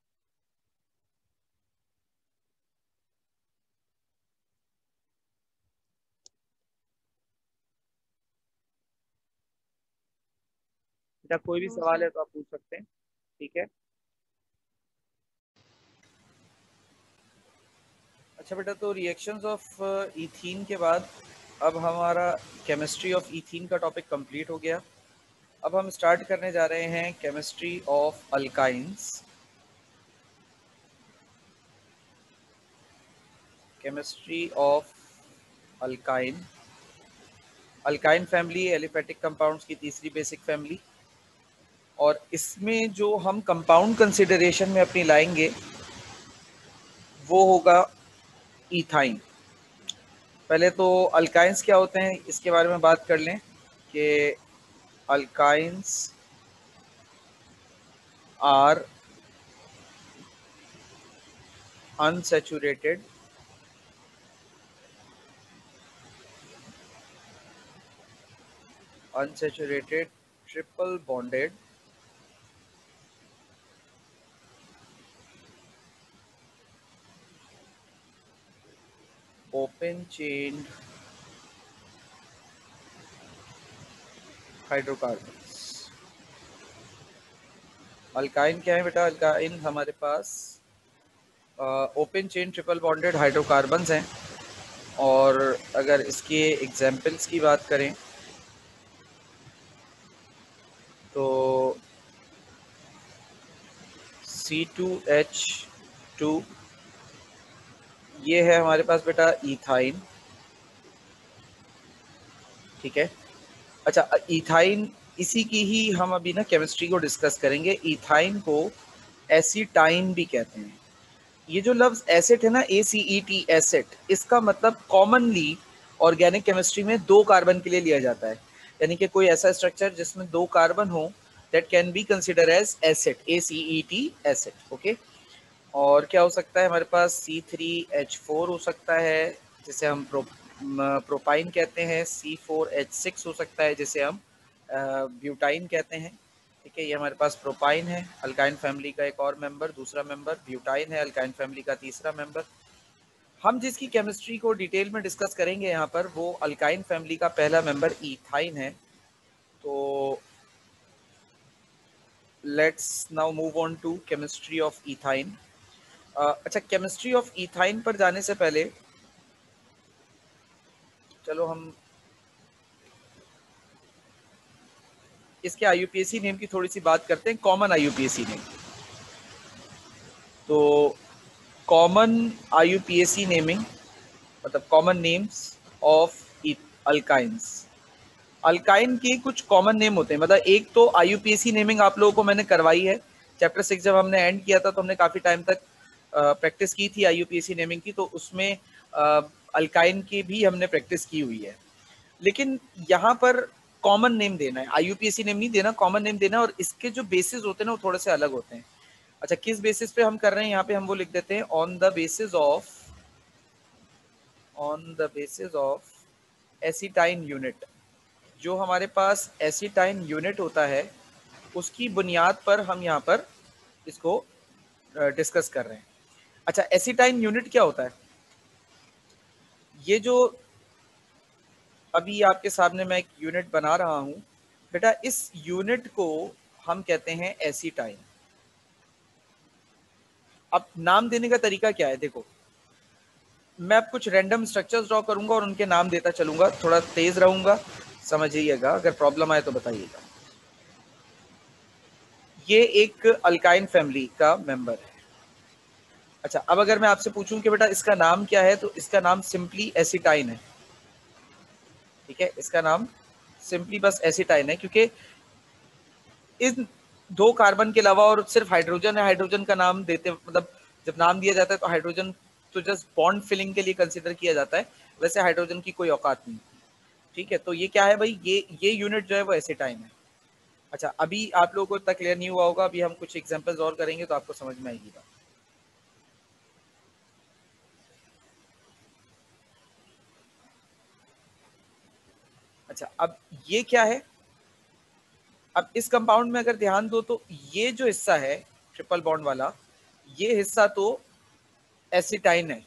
बेटा कोई भी नो सवाल सर। है तो आप पूछ सकते हैं। ठीक है। अच्छा बेटा, तो रिएक्शंस ऑफ इथीन के बाद अब हमारा केमिस्ट्री ऑफ इथीन का टॉपिक कंप्लीट हो गया। अब हम स्टार्ट करने जा रहे हैं chemistry of alkynes. Chemistry of alkyne. Alkyne family aliphatic compounds की तीसरी बेसिक फैमिली, और इसमें जो हम कंपाउंड कंसिडरेशन में अपनी लाएंगे वो होगा इथाइन। पहले तो अल्काइंस क्या होते हैं इसके बारे में बात कर लें कि alkynes are unsaturated triple bonded open chained hydrocarbons। Alkyne क्या है बेटा? अल्काइन हमारे पास open chain triple bonded hydrocarbons हैं, और अगर इसके एग्जाम्पल्स की बात करें तो C2H2, ये है हमारे पास बेटा इथाइन, ठीक है। अच्छा, इथाइन, इसी की ही हम अभी ना केमिस्ट्री को डिस्कस करेंगे। इथाइन को एसिटाइन भी कहते हैं। ये जो लफ्ज एसिड है ना, ACET एसिड, इसका मतलब कॉमनली ऑर्गेनिक केमिस्ट्री में 2 कार्बन के लिए लिया जाता है, यानी कि कोई ऐसा स्ट्रक्चर जिसमें 2 कार्बन हो, that can be consider as acid, ACET acid, okay. और क्या हो सकता है हमारे पास? C3H4 हो सकता है, जिसे हम प्रोपाइन कहते हैं। C4H6 हो सकता है, जिसे हम ब्यूटाइन कहते हैं, ठीक है। ये हमारे पास प्रोपाइन है, अल्काइन फैमिली का एक और मेंबर, दूसरा मेंबर। ब्यूटाइन है, अल्काइन फैमिली का तीसरा मेंबर। हम जिसकी केमिस्ट्री को डिटेल में डिस्कस करेंगे यहाँ पर, वो अल्काइन फैमिली का पहला मेंबर इथाइन है। तो let's now move on to chemistry of ethyne. अच्छा, केमिस्ट्री ऑफ इथाइन पर जाने से पहले चलो हम इसके IUPAC नेम की थोड़ी सी बात करते हैं, कॉमन IUPAC नेम। तो कॉमन IUPAC नेमिंग मतलब common names of alkynes. Alkyne के कुछ कॉमन नेम होते हैं, मतलब एक तो IUPAC नेमिंग आप लोगों को मैंने करवाई है। चैप्टर 6 जब हमने एंड किया था तो हमने काफ़ी टाइम तक प्रैक्टिस की थी IUPAC नेमिंग की, तो उसमें अल्काइन की भी हमने प्रैक्टिस की हुई है। लेकिन यहाँ पर कॉमन नेम देना है, IUPAC नेम नहीं देना, कॉमन नेम देना है, और इसके जो बेसिस होते हैं ना वो थोड़े से अलग होते हैं। अच्छा, किस बेसिस पे हम कर रहे हैं यहाँ पे? हम वो लिख देते हैं on the basis of acetylene unit. जो हमारे पास एसिटाइन यूनिट होता है उसकी बुनियाद पर हम यहाँ पर इसको डिस्कस कर रहे हैं। अच्छा, एसिटाइन यूनिट क्या होता है? ये जो अभी आपके सामने मैं एक यूनिट बना रहा हूं बेटा, इस यूनिट को हम कहते हैं एसिटाइन। अब नाम देने का तरीका क्या है? देखो, मैं अब कुछ रैंडम स्ट्रक्चर्स ड्रॉ करूंगा और उनके नाम देता चलूंगा, थोड़ा तेज रहूंगा, समझिएगा, अगर प्रॉब्लम आए तो बताइएगा। ये एक अल्काइन फैमिली का मेंबर है। अच्छा, अब अगर मैं आपसे पूछूं कि बेटा इसका नाम क्या है, तो इसका नाम सिंपली एसिटाइन है, ठीक है। इसका नाम सिंपली बस एसिटाइन है, क्योंकि इन 2 कार्बन के अलावा और सिर्फ हाइड्रोजन है। हाइड्रोजन का नाम देते मतलब जब नाम दिया जाता है तो हाइड्रोजन तो जस्ट बॉन्ड फिलिंग के लिए कंसिडर किया जाता है, वैसे हाइड्रोजन की कोई औकात नहीं, ठीक है। तो ये क्या है भाई? ये यूनिट जो है वो एसिटाइन है। अच्छा, अभी आप लोगों को इतना क्लियर नहीं हुआ होगा, अभी हम कुछ एग्जांपल्स और करेंगे तो आपको समझ में आएगी बात। अच्छा, अब ये क्या है? अब इस कंपाउंड में अगर ध्यान दो तो ये जो हिस्सा है ट्रिपल बॉन्ड वाला, ये हिस्सा तो एसिटाइन है।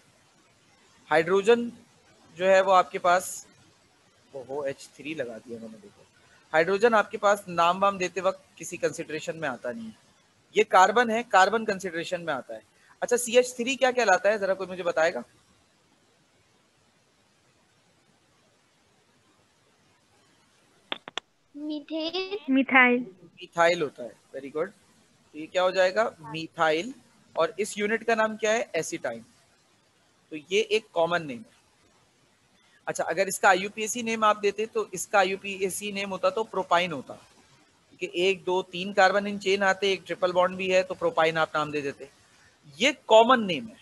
हाइड्रोजन जो है वो आपके पास, ओहो H3 लगा दिया मैंने, देखो हाइड्रोजन आपके पास नाम वाम देते वक्त किसी कंसिडरेशन में आता नहीं है। ये कार्बन है, कार्बन कंसिडरेशन में आता है। अच्छा, CH3 क्या कहलाता है, जरा कोई मुझे बताएगा? मीथेन। मिथाइल। मिथाइल होता है, वेरी गुड। तो ये क्या हो जाएगा? मिथाइल। और इस यूनिट का नाम क्या है? एसिटाइन। तो ये एक कॉमन नेम है। अच्छा, अगर इसका IUPAC नेम आप देते तो इसका IUPAC नेम होता तो प्रोपाइन होता, क्योंकि 1 2 3 कार्बन इन चेन आते, एक ट्रिपल बॉन्ड भी है, तो प्रोपाइन आप नाम दे देते। ये कॉमन नेम है,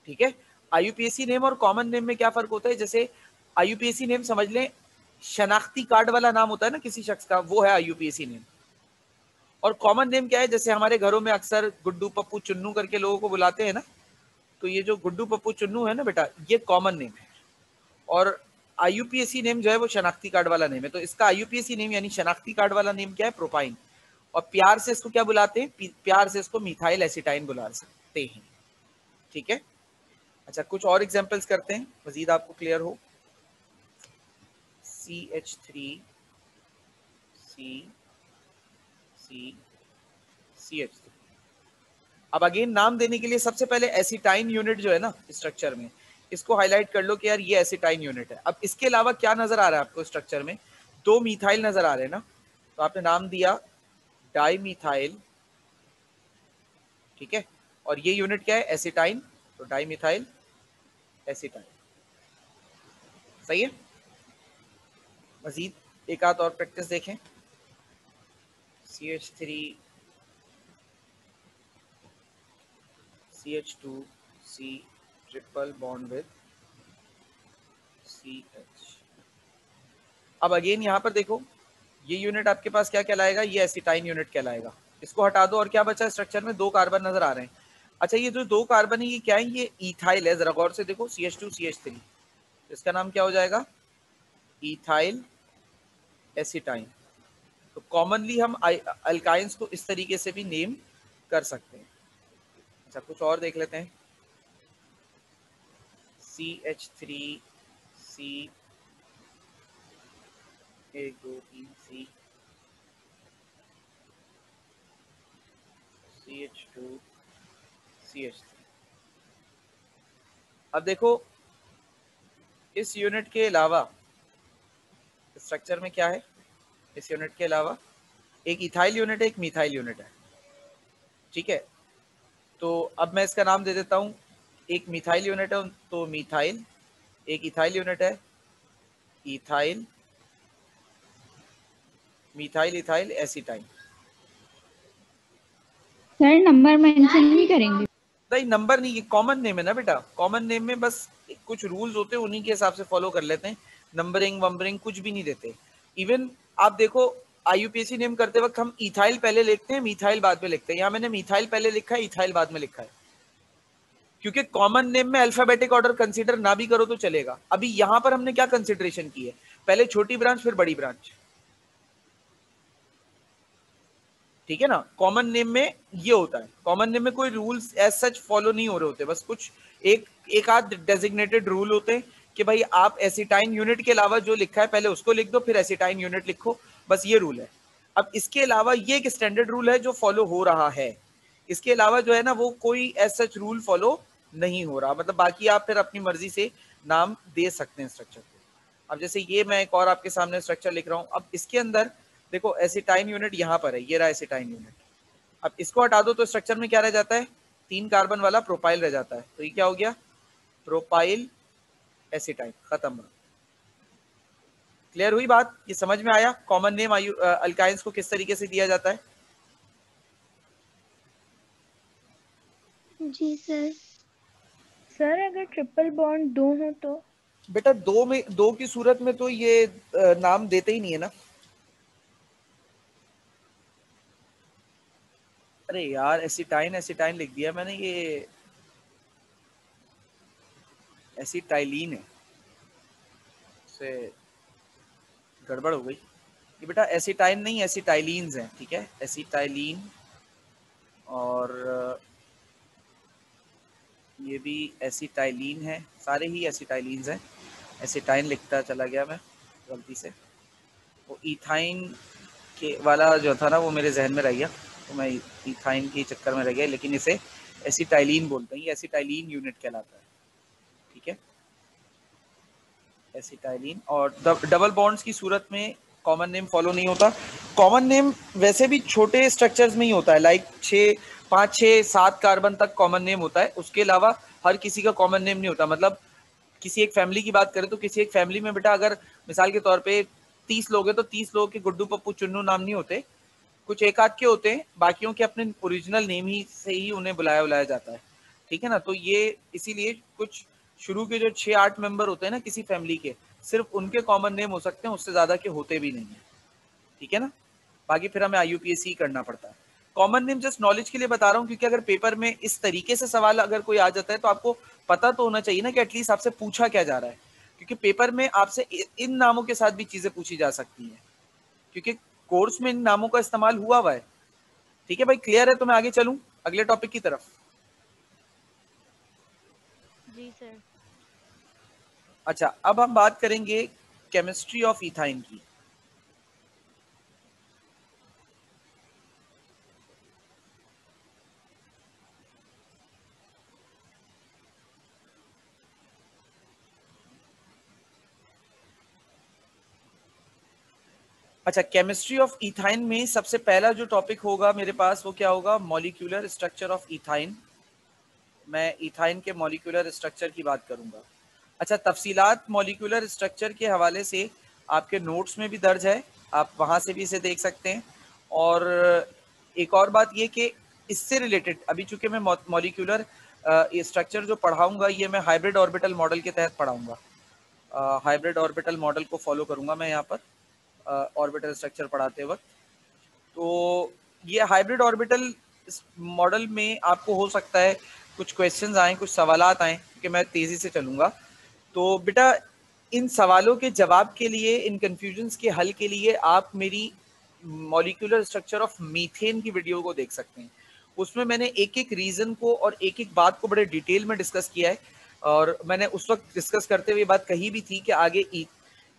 ठीक है। IUPAC नेम और कॉमन नेम में क्या फर्क होता है? जैसे IUPAC नेम समझ लें, शनाख्ती कार्ड वाला नाम होता है ना किसी शख्स का, वो है IUPAC नेम। और कॉमन नेम क्या है? जैसे हमारे घरों में अक्सर गुड्डू पप्पू चुन्नू करके लोगों को बुलाते हैं ना, तो ये जो गुड्डू पप्पू चुन्नू है ना बेटा, ये कॉमन नेम है। और IUPAC नेम जो है वो शनाख्ती कार्ड वाला नेम है। तो इसका IUPAC नेम यानी शनाख्ती कार्ड वाला नेम क्या है? प्रोपाइन। और प्यार से इसको क्या बुलाते हैं? प्यार से इसको मिथाइल एसिटाइन बुला सकते हैं, ठीक है। अच्छा, कुछ और एग्जांपल्स करते हैं मजीद आपको क्लियर हो। CH3 C C CH3। अब अगेन नाम देने के लिए सबसे पहले एसिटाइन यूनिट जो है ना स्ट्रक्चर में, इसको हाईलाइट कर लो कि यार ये एसिटाइन यूनिट है। अब इसके अलावा क्या नजर आ रहा है आपको स्ट्रक्चर में? 2 मिथाइल नजर आ रहे हैं ना, तो आपने नाम दिया डाइमिथाइल, ठीक है, और ये यूनिट क्या है? एसिटाइन, तो डाइमिथाइल एसिटाइन। सही है। मजीद एक आध और प्रैक्टिस देखें। CH3 CH2 C triple bond with CH। अब अगेन यहाँ पर देखो, ये यूनिट आपके पास क्या कहलाएगा? ये एसिटाइन यूनिट कहलाएगा। इसको हटा दो और क्या बचा स्ट्रक्चर में? 2 कार्बन नजर आ रहे हैं। अच्छा, ये जो 2 कार्बन है ये क्या है? ये इथाइल है। जरा गौर से देखो, CH2 CH3, इसका नाम क्या हो जाएगा? इथाइल एसिटाइन। तो कॉमनली हम अल्काइंस को इस तरीके से भी नेम कर सकते हैं। अच्छा, कुछ और देख लेते हैं। CH3 C 1 2 3 C CH2 CH3। अब देखो इस यूनिट के अलावा स्ट्रक्चर में क्या है? इस यूनिट के अलावा एक इथाइल यूनिट है, एक मिथाइल यूनिट है, ठीक है। तो अब मैं इसका नाम दे देता हूं, एक मिथाइल यूनिट है तो मिथाइल, एक इथाइल यूनिट है ethyl, methyl ethyl acetylene. Sir number mention नहीं करेंगे? नहीं, नंबर नहीं, ये कॉमन नेम है ना बेटा। कॉमन नेम में बस कुछ रूल्स होते हैं, उन्हीं के हिसाब से फॉलो कर लेते हैं। नंबरिंग वंबरिंग कुछ भी नहीं देते। इवन आप देखो IUPAC नेम करते वक्त हम इथाइल पहले लिखते हैं, मिथाइल बाद में लिखते हैं। यहाँ मैंने मिथाइल पहले लिखा है, इथाइल बाद में लिखा है, क्योंकि कॉमन नेम में अल्फाबेटिक ऑर्डर कंसीडर ना भी करो तो चलेगा। अभी यहाँ पर हमने क्या कंसिडरेशन की है? पहले छोटी ब्रांच फिर बड़ी ब्रांच, ठीक है ना। कॉमन नेम में ये होता है, कॉमन नेम में कोई रूल्स एज सच फॉलो नहीं हो रहे होते, बस कुछ एक आध डेजिग्नेटेड रूल होते हैं कि भाई आप एसिटाइन यूनिट के अलावा जो लिखा है पहले उसको लिख दो, फिर एसिटाइन यूनिट लिखो, बस ये रूल है। अब इसके अलावा ये एक स्टैंडर्ड रूल है जो फॉलो हो रहा है। इसके अलावा जो है ना वो कोई एज सच रूल फॉलो नहीं हो रहा। मतलब बाकी आप फिर अपनी मर्जी से नाम दे सकते हैं स्ट्रक्चर को। अब जैसे ये मैं एक और आपके सामने स्ट्रक्चर लिख रहा हूँ। अब इसके अंदर देखो एसिटाइन यूनिट यहाँ पर है, ये रहा एसिटाइन यूनिट। अब इसको हटा दो तो स्ट्रक्चर में क्या रह जाता है? 3 कार्बन वाला प्रोपाइल रह जाता है। तो ये क्या हो गया? प्रोपाइल एसिटाइन। खत्म। क्लियर हुई बात? ये समझ में आया कॉमन नेम अल्काइंस को किस तरीके से दिया जाता है? जी सर। सर अगर ट्रिपल बॉन्ड 2 हो तो? बेटा 2 की सूरत में तो ये नाम देते ही नहीं है ना। अरे यार, एसिटाइन एसिटाइन लिख दिया मैंने, ये एसिटाइलिन है, से गड़बड़ हो गई। ये बेटा एसिटाइन नहीं, एसिटाइलिन्स हैं, ठीक है। एसिटाइलिन, और ये भी एसिटाइलिन है, सारे ही एसिटाइलिन्स हैं। एसिटाइन लिखता चला गया मैं गलती से, वो इथाइन के वाला जो था ना वो मेरे जहन में रह गया, तो मैं इथाइन के चक्कर में रह गया। लेकिन इसे एसिटाइलिन बोलते हैं, ये एसिटाइलिन यूनिट कहलाता है, ठीक है। एसिटाइलिन। और डबल बॉन्ड्स की सूरत में कॉमन नेम फॉलो नहीं होता। कॉमन नेम वैसे भी छोटे स्ट्रक्चर्स में ही होता है, लाइक 5 6 7 कार्बन तक कॉमन नेम होता है। उसके अलावा हर किसी का कॉमन नेम नहीं होता। मतलब किसी एक फैमिली की बात करें तो किसी एक फैमिली में बेटा अगर मिसाल के तौर पे 30 लोग हैं तो 30 लोगों के गुड्डू पप्पू चुन्नू नाम नहीं होते, कुछ एक आध के होते हैं, बाकियों के अपने ओरिजिनल नेम ही से ही उन्हें बुलाया जाता है, ठीक है ना। तो ये इसीलिए कुछ शुरू के जो 6 8 मेंबर होते हैं ना किसी फैमिली के, सिर्फ उनके कॉमन नेम हो सकते हैं, उससे ज्यादा के होते भी नहीं है, ठीक है ना। बाकी फिर हमें IUPAC करना पड़ता है। कॉमन नेम जस्ट नॉलेज के लिए बता रहा हूँ, क्योंकि अगर पेपर में इस तरीके से सवाल अगर कोई आ जाता है तो आपको पता तो होना चाहिए ना कि एटलीस्ट आपसे पूछा क्या जा रहा है, क्योंकि पेपर में आपसे इन नामों के साथ भी चीजें पूछी जा सकती हैं, क्योंकि कोर्स में इन नामों का इस्तेमाल हुआ है, ठीक है भाई। क्लियर है? तो मैं आगे चलूं अगले टॉपिक की तरफ। जी सर। अच्छा, अब हम बात करेंगे केमिस्ट्री ऑफ इथाइन की। अच्छा, केमिस्ट्री ऑफ इथाइन में सबसे पहला जो टॉपिक होगा मेरे पास वो क्या होगा, मॉलिक्यूलर स्ट्रक्चर ऑफ इथाइन। मैं इथाइन के मॉलिक्यूलर स्ट्रक्चर की बात करूंगा। अच्छा, तफसीलात मॉलिक्यूलर स्ट्रक्चर के हवाले से आपके नोट्स में भी दर्ज है, आप वहाँ से भी इसे देख सकते हैं। और एक और बात ये कि इससे रिलेटेड अभी चूंकि मैं मॉलिक्यूलर स्ट्रक्चर जो पढ़ाऊंगा ये मैं हाइब्रिड ऑर्बिटल मॉडल के तहत पढ़ाऊंगा। हाइब्रिड ऑर्बिटल मॉडल को फॉलो करूंगा मैं यहाँ पर ऑर्बिटल स्ट्रक्चर पढ़ाते वक्त। तो ये हाइब्रिड ऑर्बिटल मॉडल में आपको हो सकता है कुछ क्वेश्चंस आए, कुछ सवालात आए, क्योंकि मैं तेज़ी से चलूँगा। तो बेटा इन सवालों के जवाब के लिए, इन कन्फ्यूजन्स के हल के लिए आप मेरी मॉलिक्यूलर स्ट्रक्चर ऑफ मीथेन की वीडियो को देख सकते हैं। उसमें मैंने एक एक रीज़न को और एक एक बात को बड़े डिटेल में डिस्कस किया है। और मैंने उस वक्त डिस्कस करते हुए बात कही भी थी कि आगे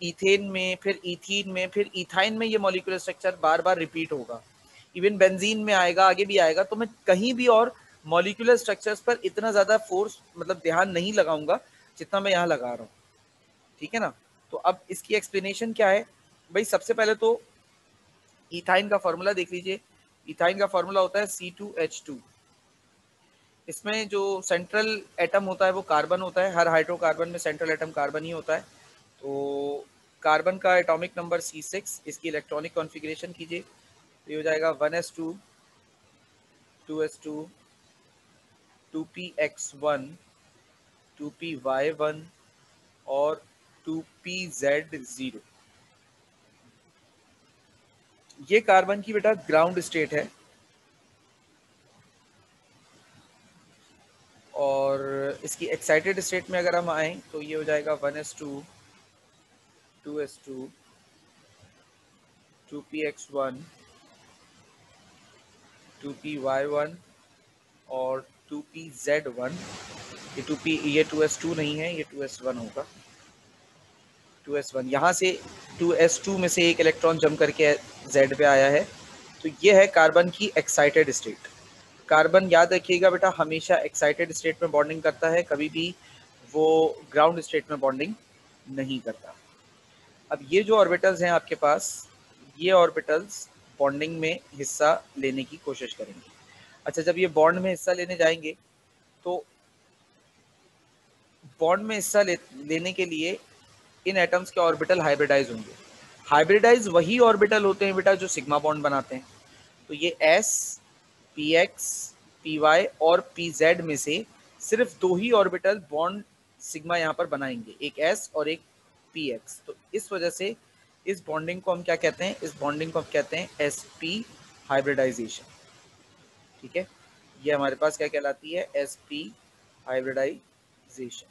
ईथेन में, फिर ईथीन में, फिर इथाइन में ये मॉलिक्यूलर स्ट्रक्चर बार बार रिपीट होगा। इवन बेंजीन में आएगा, आगे भी आएगा। तो मैं कहीं भी और मॉलिक्यूलर स्ट्रक्चर्स पर इतना ज़्यादा फोर्स मतलब ध्यान नहीं लगाऊंगा जितना मैं यहाँ लगा रहा हूँ, ठीक है ना। तो अब इसकी एक्सप्लेनेशन क्या है भाई, सबसे पहले तो इथाइन का फॉर्मूला देख लीजिए। इथाइन का फॉर्मूला होता है C2H2। इसमें जो सेंट्रल एटम होता है वो कार्बन होता है, हर हाइड्रोकार्बन में सेंट्रल एटम कार्बन ही होता है। तो कार्बन का एटॉमिक नंबर C6, इसकी इलेक्ट्रॉनिक कॉन्फ़िगरेशन कीजिए तो ये हो जाएगा 1s2, 2s2, 2px1, 2py1 और 2pz0। ये कार्बन की बेटा ग्राउंड स्टेट है। और इसकी एक्साइटेड स्टेट में अगर हम आए तो ये हो जाएगा 1s2, 2s2, 2px1, 2py1 और 2pz1। ये 2p, ये 2s2 नहीं है, ये 2s1 होगा। 2s1 यहाँ से 2s2 में से एक इलेक्ट्रॉन जम करके z पे आया है। तो ये है कार्बन की एक्साइटेड स्टेट। कार्बन याद रखिएगा बेटा हमेशा एक्साइटेड स्टेट में बॉन्डिंग करता है, कभी भी वो ग्राउंड स्टेट में बॉन्डिंग नहीं करता। अब ये जो ऑर्बिटल्स हैं आपके पास, ये ऑर्बिटल्स बॉन्डिंग में हिस्सा लेने की कोशिश करेंगे। अच्छा, जब ये बॉन्ड में हिस्सा लेने जाएंगे तो बॉन्ड में हिस्सा लेने के लिए इन एटम्स के ऑर्बिटल हाइब्रिडाइज होंगे। हाइब्रिडाइज वही ऑर्बिटल होते हैं बेटा जो सिग्मा बॉन्ड बनाते हैं। तो ये s, px, py और pz में से सिर्फ दो ही ऑर्बिटल बॉन्ड सिग्मा यहाँ पर बनाएंगे, एक s और एक px। तो इस वजह से इस बॉन्डिंग को हम क्या कहते हैं, इस बॉन्डिंग को हम कहते हैं sp हाइब्रिडाइजेशन। ठीक है, ये हमारे पास क्या कहलाती है, sp हाइब्रिडाइजेशन।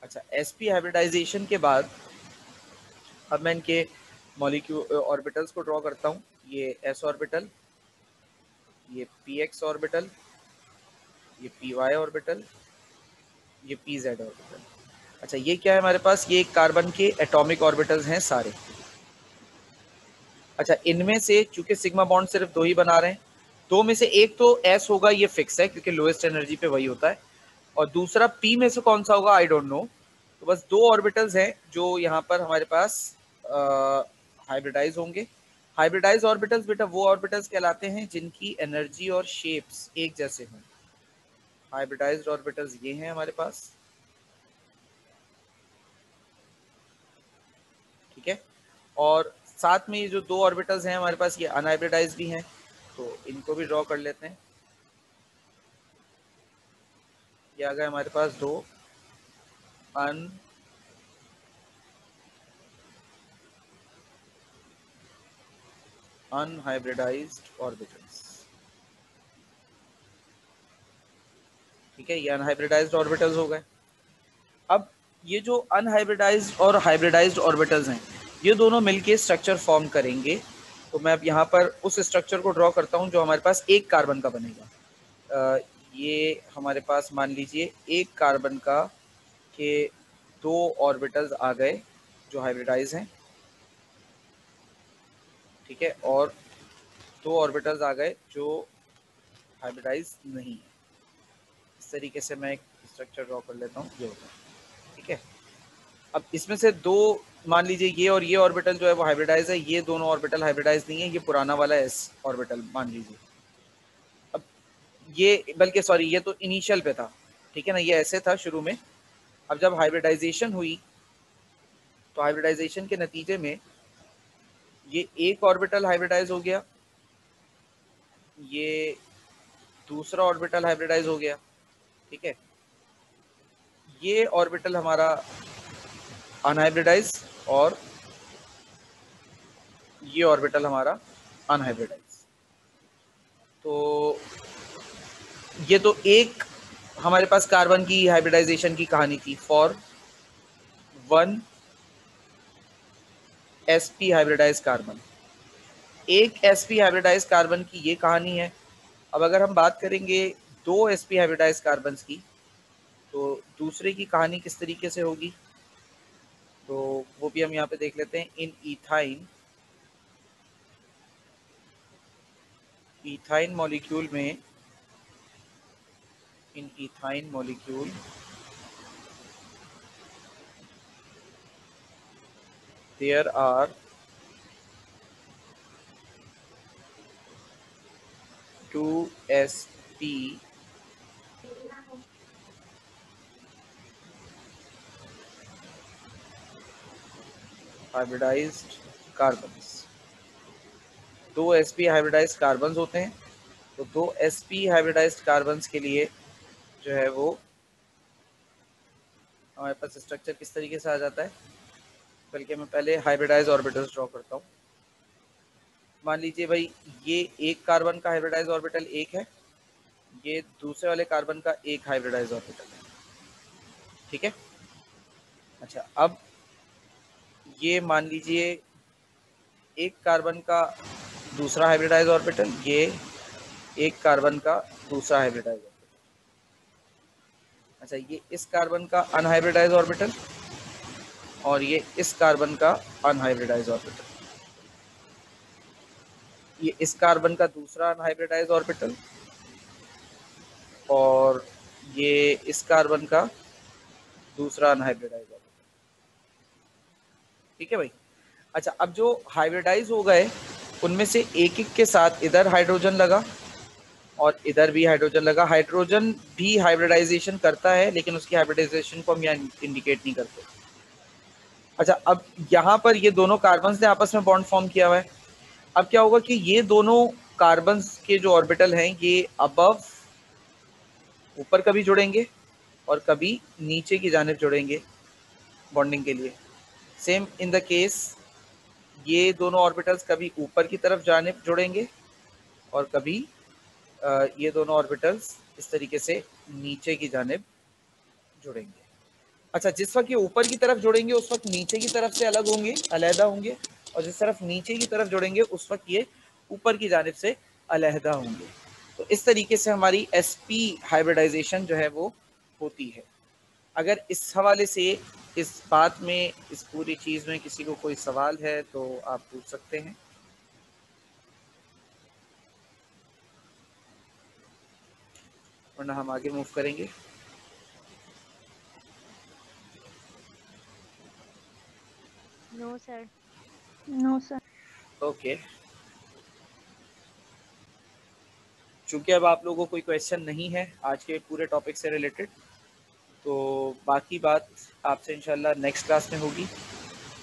अच्छा, sp हाइब्रिडाइजेशन के बाद अब मैं इनके मॉलिक्यूल ऑर्बिटल्स को ड्रॉ करता हूँ। ये s ऑर्बिटल, ये px ऑर्बिटल, ये py ऑर्बिटल, ये pz ऑर्बिटल। अच्छा, ये क्या है हमारे पास, ये कार्बन के एटॉमिक ऑर्बिटल्स हैं सारे। अच्छा, इनमें से चूंकि सिग्मा बॉन्ड सिर्फ दो ही बना रहे हैं, दो में से एक तो s होगा, ये फिक्स है क्योंकि लोएस्ट एनर्जी पे वही होता है, और दूसरा p में से कौन सा होगा आई डोंट नो। तो बस दो ऑर्बिटल्स हैं जो यहाँ पर हमारे पास हाइब्रिडाइज होंगे। हाइब्रिडाइज ऑर्बिटल्स बेटा वो ऑर्बिटल्स कहलाते हैं जिनकी एनर्जी और शेप्स एक जैसे हों। हाइब्रिडाइज्ड ऑर्बिटल्स ये हैं हमारे पास, ठीक है। और साथ में ये जो दो ऑर्बिटल्स हैं हमारे पास ये अनहाइब्रिडाइज्ड भी हैं, तो इनको भी ड्रॉ कर लेते हैं। ये आ गए हमारे पास दो अनहाइब्रिडाइज्ड ऑर्बिटल्स। ठीक है, ये अनहाइब्रिडाइज्ड ऑर्बिटल्स हो गए। अब ये जो अनहाइब्रिडाइज्ड और हाइब्रिडाइज्ड ऑर्बिटल्स हैं ये दोनों मिलके स्ट्रक्चर फॉर्म करेंगे। तो मैं अब यहाँ पर उस स्ट्रक्चर को ड्रॉ करता हूँ जो हमारे पास एक कार्बन का बनेगा। ये हमारे पास मान लीजिए एक कार्बन का के दो ऑर्बिटल्स आ गए जो हाइब्रिडाइज हैं, ठीक है, और दो ऑर्बिटल्स आ गए जो हाइब्रिडाइज नहीं है। इस तरीके से मैं एक स्ट्रक्चर ड्रॉ कर लेता हूँ, ये होगा, ठीक है। अब इसमें से दो मान लीजिए ये और ये ऑर्बिटल जो है वो हाइब्रिडाइज है, ये दोनों ऑर्बिटल हाइब्रिडाइज नहीं है, ये पुराना वाला एस ऑर्बिटल मान लीजिए। अब ये बल्कि सॉरी ये तो इनिशियल पे था, ठीक है ना, ये ऐसे था शुरू में। अब जब हाइब्रिडाइजेशन हुई तो हाइब्रिडाइजेशन के नतीजे में ये एक ऑर्बिटल हाइब्रिडाइज हो गया, ये दूसरा ऑर्बिटल हाइब्रिडाइज हो गया, ठीक है। ये ऑर्बिटल हमारा अनहाइब्रिडाइज और ये ऑर्बिटल हमारा अनहाइब्रिडाइज। तो ये तो एक हमारे पास कार्बन की हाइब्रिडाइजेशन की कहानी थी फॉर 1 sp हाइब्रिडाइज कार्बन। एक sp हाइब्रिडाइज कार्बन की ये कहानी है। अब अगर हम बात करेंगे 2 sp हाइब्रिडाइज कार्बन की, तो दूसरे की कहानी किस तरीके से होगी, तो वो भी हम यहाँ पे देख लेते हैं। इन इथाइन मॉलिक्यूल में, in ethyne molecule there are 2 sp hybridised carbons. 2 sp hybridised carbons होते हैं। तो 2 sp हाइब्रिडाइज्ड कार्बन्स के लिए जो है वो हमारे पास स्ट्रक्चर किस तरीके से आ जाता है, बल्कि मैं पहले हाइब्रिडाइज ऑर्बिटल्स ड्रॉ करता हूँ। मान लीजिए भाई ये एक कार्बन का हाइब्रिडाइज ऑर्बिटल एक है, ये दूसरे वाले कार्बन का एक हाइब्रिडाइज ऑर्बिटल है, ठीक है। अच्छा, अब ये मान लीजिए एक कार्बन का दूसरा हाइब्रिडाइज ऑर्बिटल, ये एक कार्बन का दूसरा हाइब्रिडाइज ऑर्बिटल। अच्छा, ये इस कार्बन का अनहाइब्रिडाइज ऑर्बिटल और ये इस कार्बन का अनहाइब्रिडाइज ऑर्बिटल। ये इस कार्बन का दूसरा अनहाइब्रिडाइज ऑर्बिटल और ये इस कार्बन का दूसरा अनहाइब्रिडाइज ऑर्बिटल, ठीक है भाई। अच्छा, अब जो हाइब्रिडाइज हो गए उनमें से एक एक के साथ इधर हाइड्रोजन लगा और इधर भी हाइड्रोजन लगा। हाइड्रोजन भी हाइब्रिडाइजेशन करता है, लेकिन उसकी हाइब्रिडाइजेशन को हम यहाँ इंडिकेट नहीं करते। अच्छा, अब यहाँ पर ये दोनों कार्बन्स ने आपस में बॉन्ड फॉर्म किया हुआ है। अब क्या होगा कि ये दोनों कार्बन्स के जो ऑर्बिटल हैं ये अबव ऊपर कभी जुड़ेंगे और कभी नीचे की जानिब जुड़ेंगे बॉन्डिंग के लिए। सेम इन द केस ये दोनों ऑर्बिटल्स कभी ऊपर की तरफ जानिब जुड़ेंगे और कभी ये दोनों ऑर्बिटल्स इस तरीके से नीचे की जानिब जुड़ेंगे। अच्छा, जिस वक्त ये ऊपर की तरफ जुड़ेंगे उस वक्त नीचे की तरफ से अलग होंगे, अलहदा होंगे, और जिस तरफ नीचे की तरफ जुड़ेंगे उस वक्त ये ऊपर की जानिब से अलहदा होंगे। तो इस तरीके से हमारी sp हाइब्रिडाइजेशन जो है वो होती है। अगर इस हवाले से, इस बात में, इस पूरी चीज़ में किसी को कोई सवाल है तो आप पूछ सकते हैं। वरना हम आगे मूव करेंगे। No sir. No sir. Okay, चूंकि अब आप लोगों को कोई क्वेश्चन नहीं है आज के पूरे टॉपिक से रिलेटेड, तो बाकी बात आपसे इंशाल्लाह नेक्स्ट क्लास में होगी।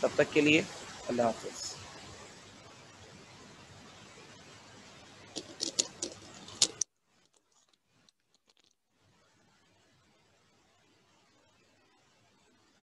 तब तक के लिए अल्लाह हाफ़िज़।